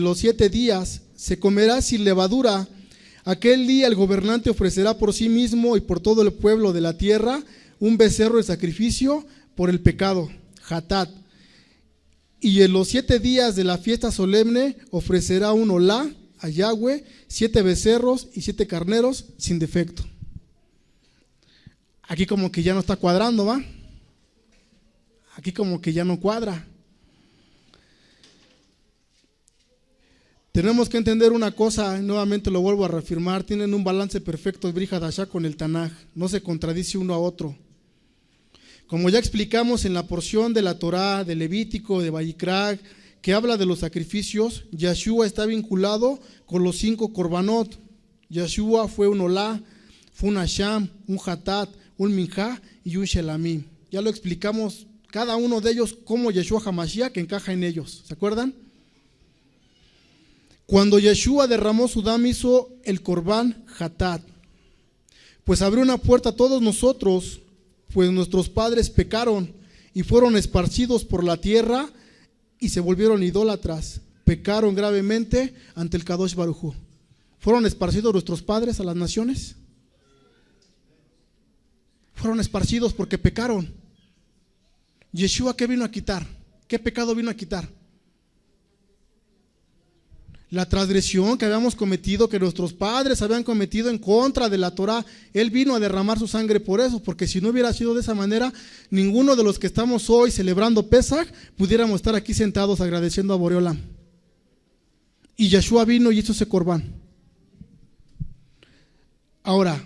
los 7 días, se comerá sin levadura. Aquel día el gobernante ofrecerá por sí mismo y por todo el pueblo de la tierra un becerro de sacrificio por el pecado, hatat. Y en los 7 días de la fiesta solemne ofrecerá un olá a Yahweh, 7 becerros y 7 carneros sin defecto. Aquí como que ya no está cuadrando, ¿va? Aquí como que ya no cuadra. Tenemos que entender una cosa, nuevamente lo vuelvo a reafirmar, tienen un balance perfecto el Brit Hadashah con el Tanaj, no se contradice uno a otro. Como ya explicamos en la porción de la Torá, de Levítico, de Vayikra, que habla de los sacrificios, Yeshua está vinculado con los 5 korbanot. Yeshua fue un olá, fue un asham, un hatat, un minjá y un shelamim. Ya lo explicamos, cada uno de ellos, cómo Yeshua HaMashiach que encaja en ellos, ¿se acuerdan? Cuando Yeshua derramó su dam hizo el corbán hatat, pues abrió una puerta a todos nosotros, pues nuestros padres pecaron y fueron esparcidos por la tierra y se volvieron idólatras, pecaron gravemente ante el Kadosh Baruj Hu. ¿Fueron esparcidos nuestros padres a las naciones? Fueron esparcidos porque pecaron. Yeshua, ¿qué vino a quitar? ¿Qué pecado vino a quitar? La transgresión que habíamos cometido, que nuestros padres habían cometido en contra de la Torá. Él vino a derramar su sangre por eso, porque si no hubiera sido de esa manera, ninguno de los que estamos hoy celebrando Pesaj pudiéramos estar aquí sentados agradeciendo a Boreolam. Y Yeshua vino y hizo ese corbán. Ahora,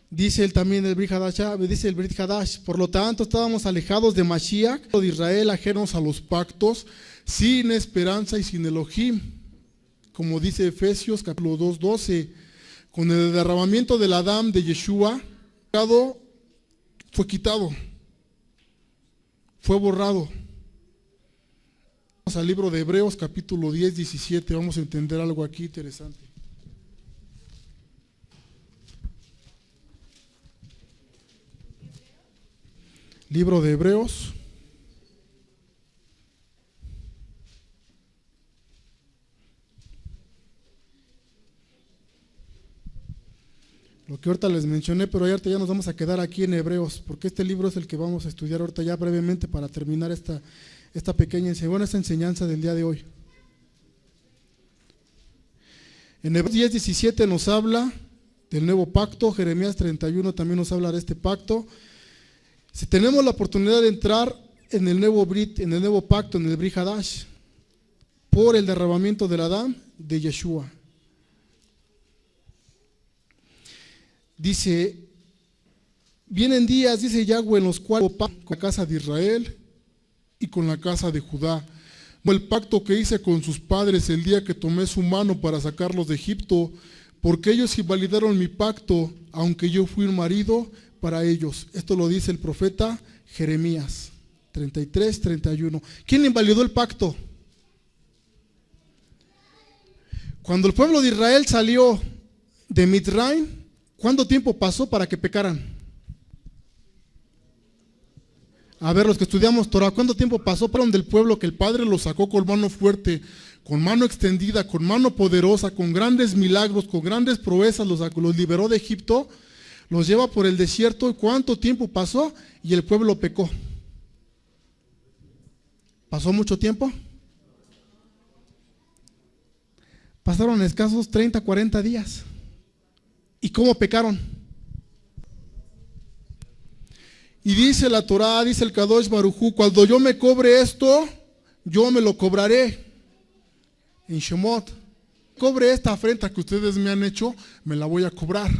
dice él también el Brit Hadash, por lo tanto estábamos alejados de Mashiach, de Israel, ajenos a los pactos, sin esperanza y sin Elohim, como dice Efesios capítulo 2:12, con el derramamiento del Adam de Yeshua, el pecado fue quitado, fue borrado. Vamos al libro de Hebreos capítulo 10:17, vamos a entender algo aquí interesante. Libro de Hebreos. Lo que ahorita les mencioné, pero ahorita ya nos vamos a quedar aquí en Hebreos, porque este libro es el que vamos a estudiar ahorita ya brevemente para terminar esta pequeña enseñanza del día de hoy. En Hebreos 10:17 nos habla del nuevo pacto, Jeremías 31 también nos habla de este pacto. Si tenemos la oportunidad de entrar en el nuevo pacto, en el Brit Hadash, por el derramamiento del Adam de Yeshua. Dice, vienen días, dice Yahweh, en los cuales con la casa de Israel y con la casa de Judá. El pacto que hice con sus padres el día que tomé su mano para sacarlos de Egipto, porque ellos invalidaron mi pacto, aunque yo fui un marido para ellos. Esto lo dice el profeta Jeremías 33:31. ¿Quién invalidó el pacto? Cuando el pueblo de Israel salió de Mitzrayim, ¿cuánto tiempo pasó para que pecaran? A ver, los que estudiamos Torah, ¿cuánto tiempo pasó para del pueblo que el Padre los sacó con mano fuerte, con mano extendida, con mano poderosa, con grandes milagros, con grandes proezas, los liberó de Egipto, los lleva por el desierto? ¿Y cuánto tiempo pasó? Y el pueblo pecó. ¿Pasó mucho tiempo? Pasaron escasos 30, 40 días. ¿Y cómo pecaron? Y dice la Torá, dice el Kadosh Baruj Hu, cuando yo me cobre esto, yo me lo cobraré. En Shemot, cobre esta afrenta que ustedes me han hecho, me la voy a cobrar.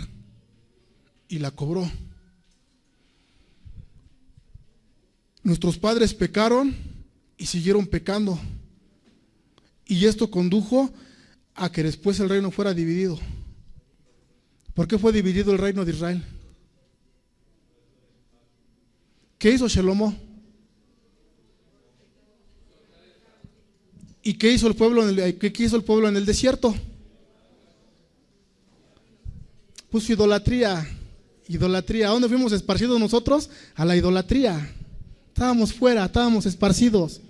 Y la cobró. Nuestros padres pecaron y siguieron pecando. Y esto condujo a que después el reino fuera dividido. ¿Por qué fue dividido el reino de Israel? ¿Qué hizo Shelomo? ¿Y qué hizo el pueblo en el desierto? Puso idolatría. Idolatría. ¿A dónde fuimos esparcidos nosotros? A la idolatría. Estábamos fuera, estábamos esparcidos.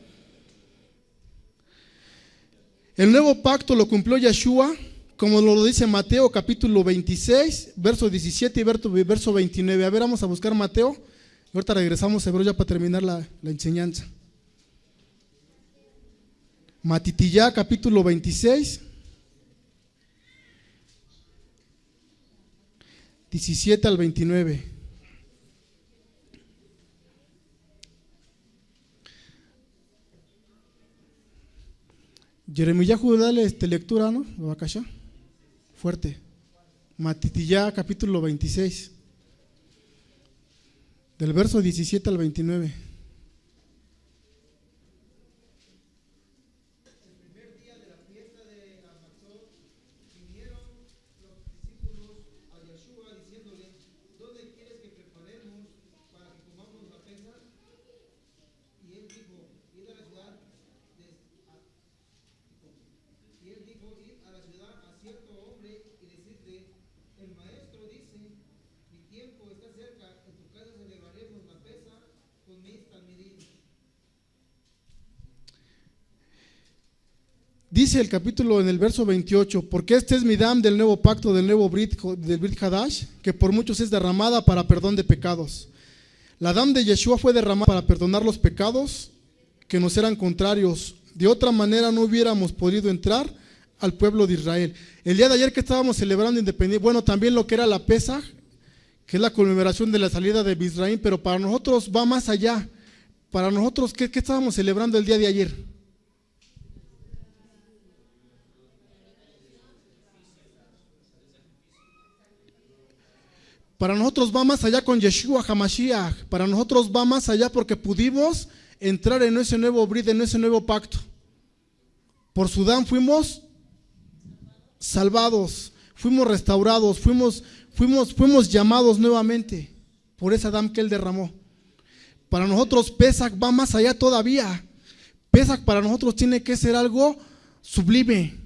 El nuevo pacto lo cumplió Yeshua, como lo dice Mateo capítulo 26, verso 17 y verso 29. A ver, vamos a buscar Mateo. Y ahorita regresamos a Hebreos ya para terminar la enseñanza. Matitiyá capítulo 26, 17 al 29. Jeremías, dale lectura, ¿no? Babacasha. Fuerte. Matitiyá capítulo 26, del verso 17 al 29. Dice el capítulo en el verso 28, porque este es mi dam del nuevo pacto, del nuevo Brit Hadash, que por muchos es derramada para perdón de pecados. La dam de Yeshua fue derramada para perdonar los pecados que nos eran contrarios. De otra manera no hubiéramos podido entrar al pueblo de Israel. El día de ayer que estábamos celebrando independencia, bueno, también lo que era la Pesaj, que es la conmemoración de la salida de Misraim, pero para nosotros va más allá. Para nosotros, ¿qué estábamos celebrando el día de ayer? Para nosotros va más allá con Yeshua HaMashiach. Para nosotros va más allá porque pudimos entrar en ese nuevo brit, en ese nuevo pacto. Por Sudán fuimos salvados, fuimos restaurados, fuimos llamados nuevamente por esa dam que Él derramó. Para nosotros Pesach va más allá todavía. Pesach para nosotros tiene que ser algo sublime.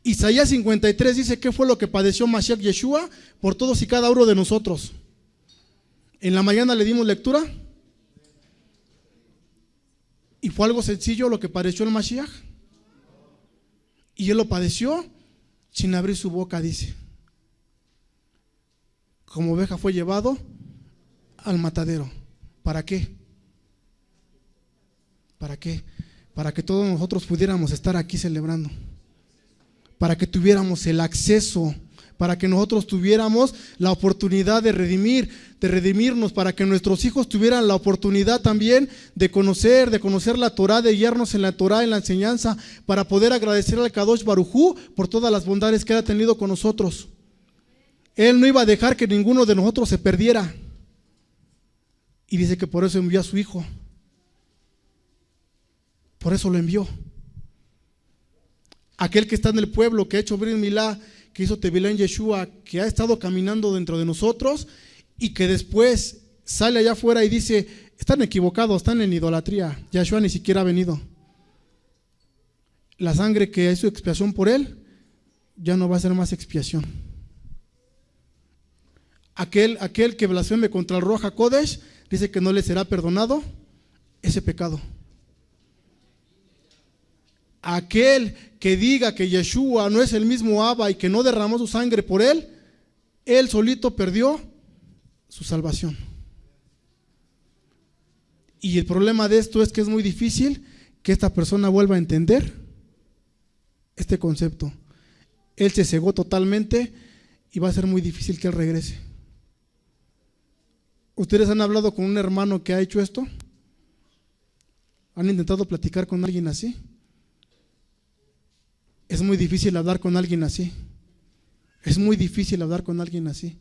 Isaías 53 dice qué fue lo que padeció Mashiach Yeshua por todos y cada uno de nosotros. En la mañana le dimos lectura y fue algo sencillo lo que padeció el Mashiach. Y Él lo padeció sin abrir su boca, dice. Como oveja fue llevado al matadero. ¿Para qué? ¿Para qué? Para que todos nosotros pudiéramos estar aquí celebrando. Para que tuviéramos el acceso, para que nosotros tuviéramos la oportunidad de redimirnos, para que nuestros hijos tuvieran la oportunidad también de conocer la Torah, de guiarnos en la Torah, en la enseñanza, para poder agradecer al Kadosh Baruj Hu por todas las bondades que Él ha tenido con nosotros. Él no iba a dejar que ninguno de nosotros se perdiera. Y dice que por eso envió a su Hijo. Por eso lo envió. Aquel que está en el pueblo, que ha hecho Brit Milá, que hizo Tevilá en Yeshua, que ha estado caminando dentro de nosotros y que después sale allá afuera y dice, están equivocados, están en idolatría, Yeshua ni siquiera ha venido. La sangre que hizo expiación por él, ya no va a ser más expiación. Aquel que blasfeme contra el Ruach HaKodesh, dice que no le será perdonado ese pecado. Aquel que diga que Yeshua no es el mismo Abba y que no derramó su sangre por él solito perdió su salvación. Y el problema de esto es que es muy difícil que esta persona vuelva a entender este concepto. Él se cegó totalmente y va a ser muy difícil que él regrese. ¿Ustedes han hablado con un hermano que ha hecho esto? ¿Han intentado platicar con alguien así? Es muy difícil hablar con alguien así. Es muy difícil hablar con alguien así.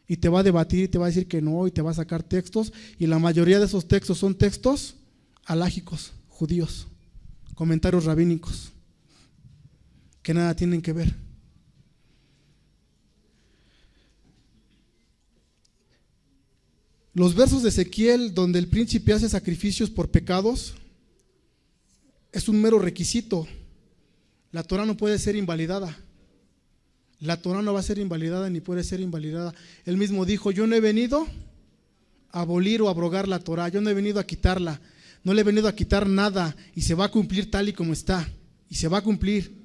Y te va a debatir y te va a decir que no y te va a sacar textos. Y la mayoría de esos textos son textos alágicos, judíos, comentarios rabínicos, que nada tienen que ver. Los versos de Ezequiel donde el príncipe hace sacrificios por pecados es un mero requisito. La Torah no puede ser invalidada. La Torah no va a ser invalidada ni puede ser invalidada. Él mismo dijo, yo no he venido a abolir o abrogar la Torah, yo no he venido a quitarla, no le he venido a quitar nada y se va a cumplir tal y como está. y se va a cumplir.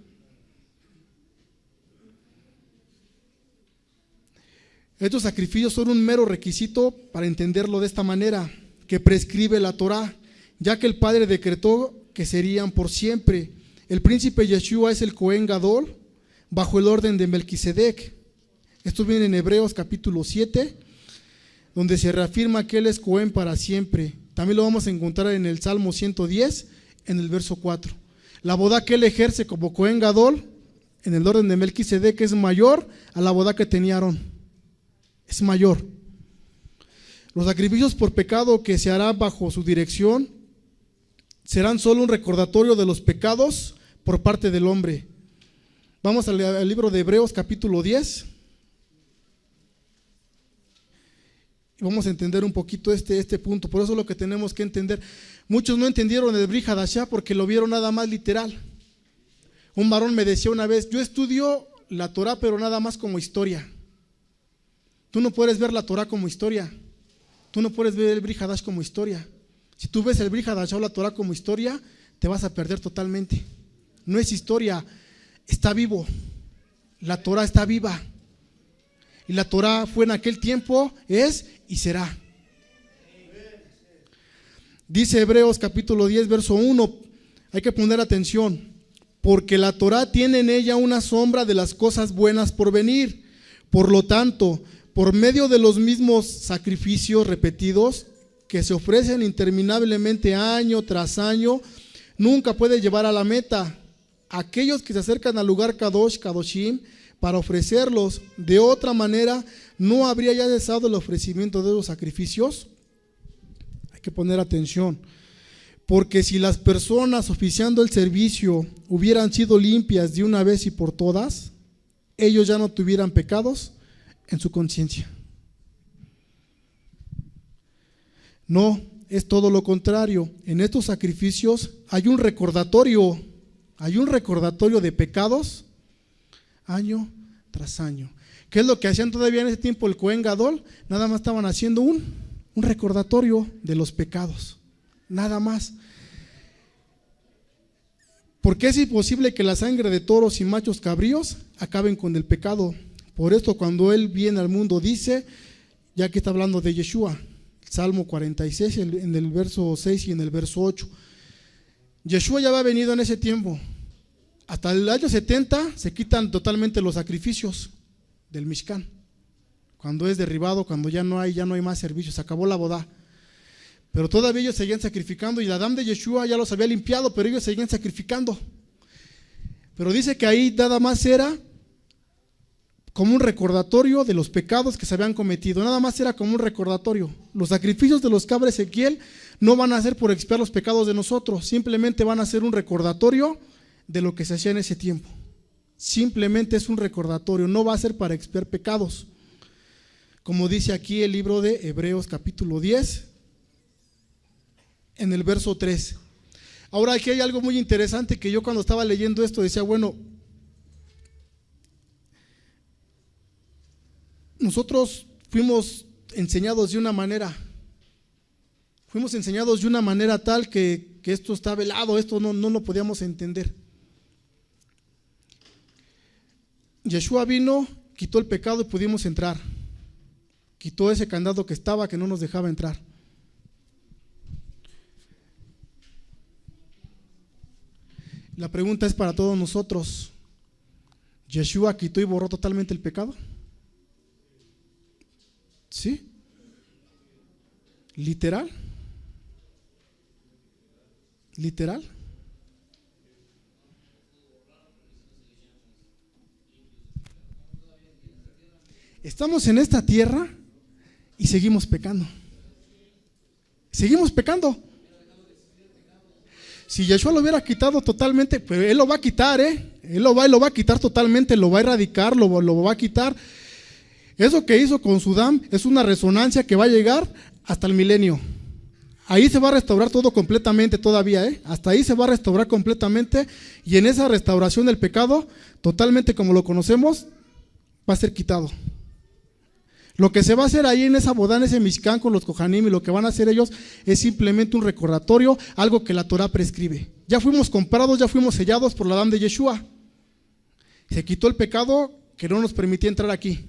Estos sacrificios son un mero requisito para entenderlo de esta manera, que prescribe la Torá, ya que el Padre decretó que serían por siempre. El príncipe Yeshua es el Cohen Gadol bajo el orden de Melquisedec. Esto viene en Hebreos capítulo 7, donde se reafirma que él es Cohen para siempre. También lo vamos a encontrar en el Salmo 110, en el verso 4. La boda que él ejerce como Cohen Gadol en el orden de Melquisedec es mayor a la boda que tenía Aarón. Es mayor. Los sacrificios por pecado que se hará bajo su dirección serán solo un recordatorio de los pecados por parte del hombre. Vamos al libro de Hebreos capítulo 10 y vamos a entender un poquito este punto. Por eso es lo que tenemos que entender. Muchos no entendieron el Brit Hadashah porque lo vieron nada más literal. Un varón me decía una vez: yo estudio la Torah pero nada más como historia. Tú no puedes ver la Torah como historia. Tú no puedes ver el Brit Hadash como historia. Si tú ves el Brit Hadash o la Torah como historia, te vas a perder totalmente. No es historia, está vivo. La Torah está viva. Y la Torah fue en aquel tiempo, es y será. Dice Hebreos capítulo 10, verso 1. Hay que poner atención. Porque la Torah tiene en ella una sombra de las cosas buenas por venir. Por lo tanto, por medio de los mismos sacrificios repetidos que se ofrecen interminablemente año tras año, nunca puede llevar a la meta. Aquellos que se acercan al lugar Kadosh, Kadoshim, para ofrecerlos, de otra manera, ¿no habría ya cesado el ofrecimiento de los sacrificios? Hay que poner atención. Porque si las personas oficiando el servicio hubieran sido limpias de una vez y por todas, ellos ya no tuvieran pecados en su conciencia. No, es todo lo contrario. En estos sacrificios hay un recordatorio de pecados año tras año. ¿Qué es lo que hacían todavía en ese tiempo el Cohen Gadol? Nada más estaban haciendo un recordatorio de los pecados, nada más. Porque es imposible que la sangre de toros y machos cabríos acaben con el pecado. Por esto cuando Él viene al mundo dice, ya que está hablando de Yeshua, Salmo 46 en el verso 6 y en el verso 8, Yeshua ya había venido en ese tiempo. Hasta el año 70 se quitan totalmente los sacrificios del Mishkan. Cuando es derribado, cuando ya no hay más servicios, se acabó la boda. Pero todavía ellos seguían sacrificando y la Adam de Yeshua ya los había limpiado, pero ellos seguían sacrificando. Pero dice que ahí nada más era como un recordatorio de los pecados que se habían cometido, nada más era como un recordatorio. Los sacrificios de los cabras Ezequiel no van a ser por expiar los pecados de nosotros, simplemente van a ser un recordatorio de lo que se hacía en ese tiempo. Simplemente es un recordatorio, no va a ser para expiar pecados. Como dice aquí el libro de Hebreos capítulo 10, en el verso 3. Ahora aquí hay algo muy interesante que yo cuando estaba leyendo esto decía, bueno, nosotros fuimos enseñados de una manera tal que esto está velado, esto no lo podíamos entender. Yeshua vino, quitó el pecado y pudimos entrar. Quitó ese candado que estaba, que no nos dejaba entrar. La pregunta es para todos nosotros: ¿Yeshua quitó y borró totalmente el pecado? ¿Sí? ¿Literal? ¿Literal? Estamos en esta tierra y seguimos pecando. Seguimos pecando. Si Yeshua lo hubiera quitado totalmente, pero Él lo va a quitar, Él lo va a quitar totalmente, lo va a erradicar, lo va a quitar. Eso que hizo con Sudán es una resonancia que va a llegar hasta el milenio. Ahí se va a restaurar todo completamente todavía, hasta ahí se va a restaurar completamente, y en esa restauración el pecado, totalmente como lo conocemos, va a ser quitado. Lo que se va a hacer ahí en esa boda, en ese Mishkan con los Kohanim, y lo que van a hacer ellos es simplemente un recordatorio, algo que la Torah prescribe. Ya fuimos comprados, ya fuimos sellados por la Adam de Yeshua. Se quitó el pecado que no nos permitía entrar aquí.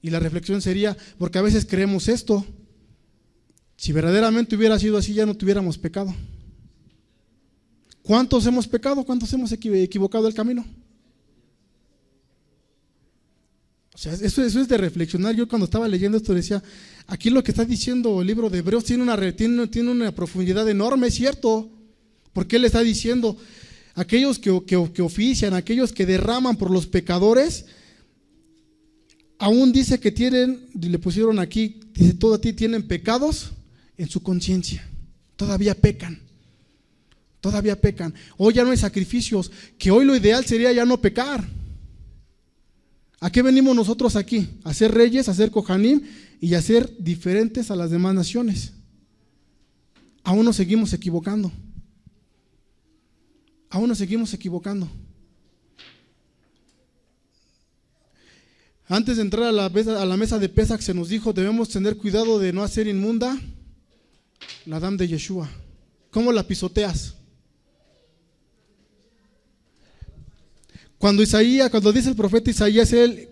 Y la reflexión sería, porque a veces creemos esto, si verdaderamente hubiera sido así, ya no tuviéramos pecado. ¿Cuántos hemos pecado? ¿Cuántos hemos equivocado el camino? O sea, eso es de reflexionar. Yo cuando estaba leyendo esto decía, aquí lo que está diciendo el libro de Hebreos tiene una profundidad enorme, es cierto. Porque él está diciendo, aquellos que ofician, aquellos que derraman por los pecadores, aún dice que tienen, le pusieron aquí, dice, todos a ti tienen pecados en su conciencia. Todavía pecan. Hoy ya no hay sacrificios, que hoy lo ideal sería ya no pecar. ¿A qué venimos nosotros aquí? A ser reyes, a ser Kohanim y a ser diferentes a las demás naciones. Aún nos seguimos equivocando. Antes de entrar a la mesa de Pesach se nos dijo, debemos tener cuidado de no hacer inmunda la Adam de Yeshua. ¿Cómo la pisoteas? Cuando dice el profeta Isaías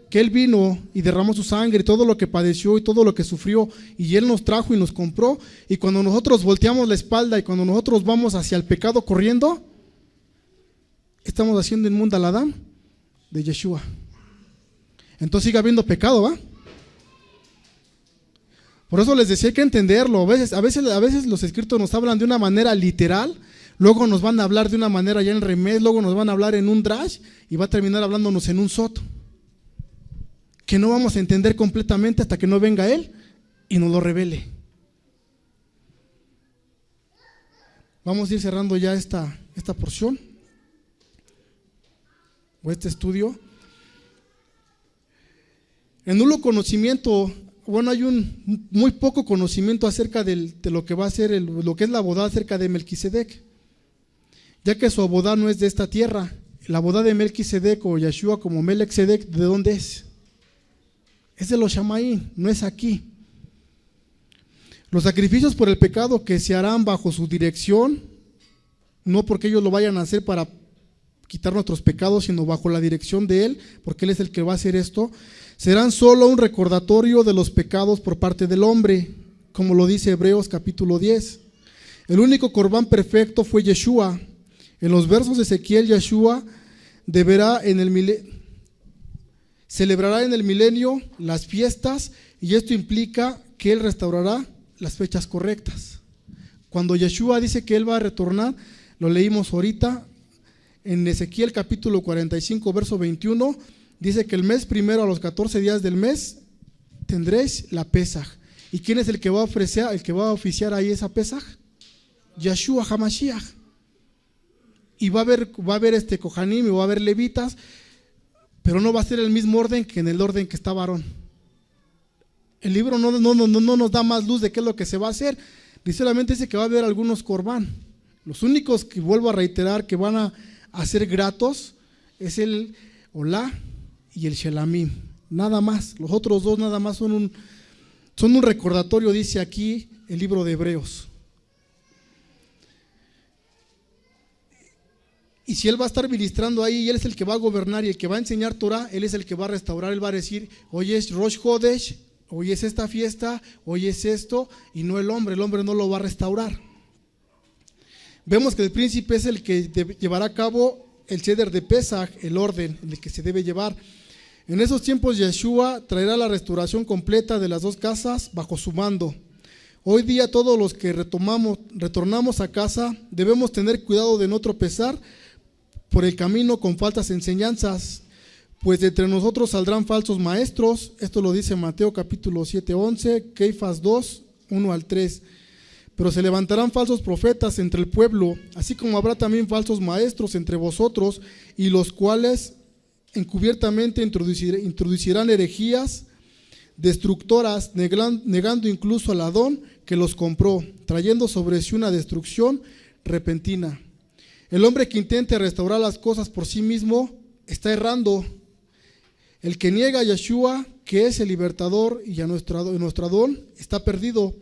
que él vino y derramó su sangre y todo lo que padeció y todo lo que sufrió, y él nos trajo y nos compró, y cuando nosotros volteamos la espalda y cuando nosotros vamos hacia el pecado corriendo, estamos haciendo inmunda la Adam de Yeshua. Entonces sigue habiendo pecado, ¿va? Por eso les decía, hay que entenderlo. A veces los escritos nos hablan de una manera literal, luego nos van a hablar de una manera ya en remés, luego nos van a hablar en un drash y va a terminar hablándonos en un sot, que no vamos a entender completamente hasta que no venga Él y nos lo revele. Vamos a ir cerrando ya esta porción o este estudio. El nulo conocimiento, hay un muy poco conocimiento acerca de lo que va a ser lo que es la boda acerca de Melquisedec, ya que su boda no es de esta tierra. La boda de Melquisedec o Yeshua como Melechsedec, ¿de dónde es? Es de los Shamaín, no es aquí. Los sacrificios por el pecado que se harán bajo su dirección, no porque ellos lo vayan a hacer para quitar nuestros pecados, sino bajo la dirección de Él, porque Él es el que va a hacer esto, serán solo un recordatorio de los pecados por parte del hombre, como lo dice Hebreos capítulo 10. El único corbán perfecto fue Yeshua. En los versos de Ezequiel, Yeshua celebrará en el milenio las fiestas, y esto implica que Él restaurará las fechas correctas. Cuando Yeshua dice que Él va a retornar, lo leímos ahorita, en Ezequiel capítulo 45, verso 21, dice que el mes primero a los 14 días del mes tendréis la Pesaj. ¿Y quién es el que va a oficiar ahí esa Pesaj? Yeshua HaMashiach. Y va a haber Kohanim y va a haber levitas, pero no va a ser el mismo orden que en el orden que estaba Aarón. El libro no nos da más luz de qué es lo que se va a hacer. Solamente dice que va a haber algunos corbán. Los únicos que vuelvo a reiterar que van a ser gratos es el Olá y el Shelamim. Nada más. Los otros dos nada más son un recordatorio, dice aquí el libro de Hebreos. Y si Él va a estar ministrando ahí, y Él es el que va a gobernar y el que va a enseñar Torah, Él es el que va a restaurar. Él va a decir, hoy es Rosh Hodesh, hoy es esta fiesta, hoy es esto, y no el hombre no lo va a restaurar. Vemos que el príncipe es el que llevará a cabo el Seder de Pesach, el orden en el que se debe llevar. En esos tiempos Yeshua traerá la restauración completa de las dos casas bajo su mando. Hoy día todos los que retornamos a casa debemos tener cuidado de no tropezar por el camino con falsas enseñanzas, pues de entre nosotros saldrán falsos maestros. Esto lo dice Mateo capítulo 7:11, Keifas 2, 1 al 3. Pero se levantarán falsos profetas entre el pueblo, así como habrá también falsos maestros entre vosotros, y los cuales encubiertamente introducirán herejías destructoras, negando incluso al Adón que los compró, trayendo sobre sí una destrucción repentina. El hombre que intente restaurar las cosas por sí mismo está errando. El que niega a Yeshua, que es el libertador y a nuestro Adón, está perdido.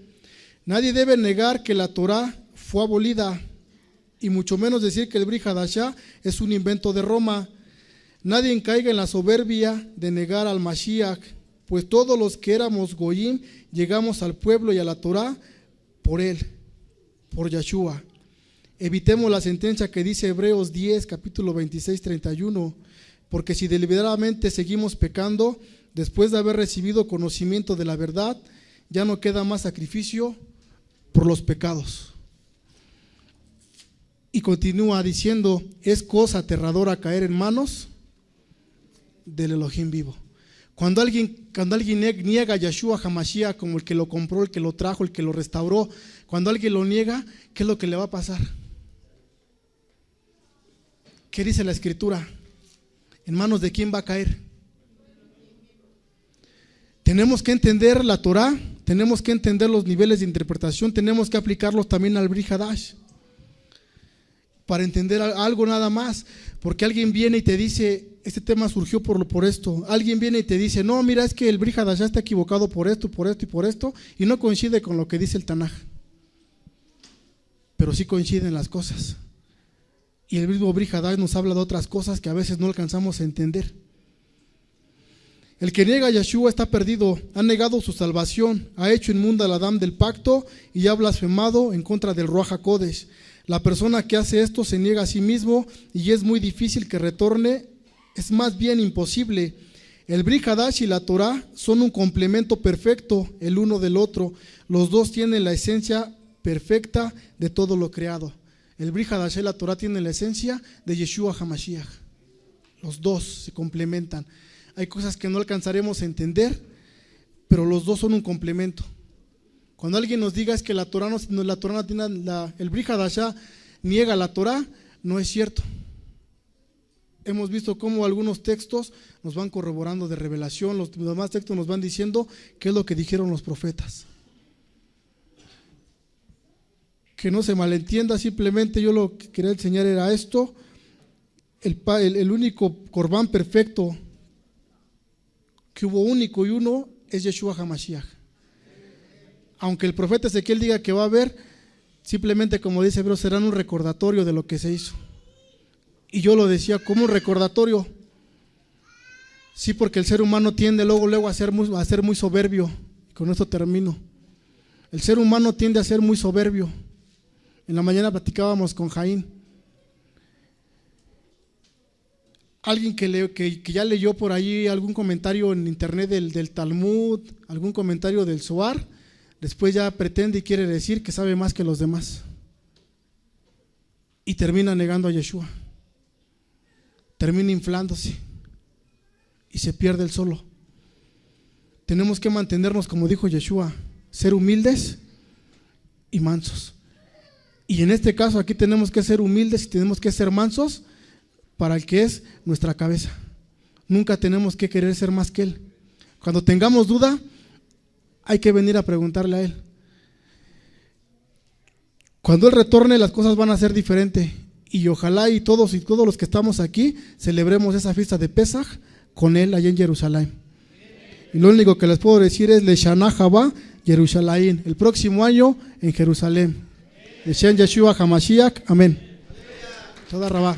Nadie debe negar que la Torá fue abolida, y mucho menos decir que el Brit Hadashah es un invento de Roma. Nadie caiga en la soberbia de negar al Mashiach, pues todos los que éramos Goyim llegamos al pueblo y a la Torá por él, por Yeshua. Evitemos la sentencia que dice Hebreos 10, capítulo 26, 31, porque si deliberadamente seguimos pecando, después de haber recibido conocimiento de la verdad, ya no queda más sacrificio por los pecados. Y continúa diciendo, es cosa aterradora caer en manos del Elohim vivo. Cuando alguien niega a Yeshua HaMashiach como el que lo compró, el que lo trajo, el que lo restauró, cuando alguien lo niega, ¿qué es lo que le va a pasar? ¿Qué dice la Escritura? ¿En manos de quién va a caer? Tenemos que entender la Torá, tenemos que entender los niveles de interpretación, tenemos que aplicarlos también al Brit Hadash, para entender algo nada más, porque alguien viene y te dice, este tema surgió por esto, alguien viene y te dice, no, mira, es que el Brit Hadash está equivocado por esto, por esto y por esto, y no coincide con lo que dice el Tanaj, pero sí coinciden las cosas. Y el mismo Brit Hadash nos habla de otras cosas que a veces no alcanzamos a entender. El que niega a Yeshua está perdido, ha negado su salvación, ha hecho inmunda al Adán del pacto y ha blasfemado en contra del Ruach HaKodesh. La persona que hace esto se niega a sí mismo y es muy difícil que retorne, es más bien imposible. El Brit Hadash y la Torá son un complemento perfecto el uno del otro. Los dos tienen la esencia perfecta de todo lo creado. El Brit Hadash y la Torá tienen la esencia de Yeshua HaMashiach. Los dos se complementan. Hay cosas que no alcanzaremos a entender, pero los dos son un complemento. Cuando alguien nos diga es que la Torá no tiene el Brit Hadashah niega la Torá, no es cierto. Hemos visto cómo algunos textos nos van corroborando de revelación, los demás textos nos van diciendo qué es lo que dijeron los profetas. Que no se malentienda, simplemente yo lo que quería enseñar era esto: el único corbán perfecto que hubo único y uno es Yeshua HaMashiach. Aunque el profeta Ezequiel diga que va a haber, simplemente como dice Hebreos, serán un recordatorio de lo que se hizo. Y yo lo decía como un recordatorio. Sí, porque el ser humano tiende luego a ser muy soberbio. Y con esto termino. El ser humano tiende a ser muy soberbio. En la mañana platicábamos con Jaín. Alguien que ya leyó por ahí algún comentario en internet del Talmud, algún comentario del Zohar, después ya pretende y quiere decir que sabe más que los demás. Y termina negando a Yeshua. Termina inflándose. Y se pierde el solo. Tenemos que mantenernos, como dijo Yeshua, ser humildes y mansos. Y en este caso aquí tenemos que ser humildes y tenemos que ser mansos para el que es nuestra cabeza. Nunca tenemos que querer ser más que Él. Cuando tengamos duda, hay que venir a preguntarle a Él. Cuando Él retorne, las cosas van a ser diferentes. Y ojalá y todos los que estamos aquí celebremos esa fiesta de Pesaj con Él allá en Jerusalén. Y lo único que les puedo decir es Leshana Haba Jerusalén, el próximo año en Jerusalén. Leshan Yeshua HaMashiach, amén. Toda Rabá.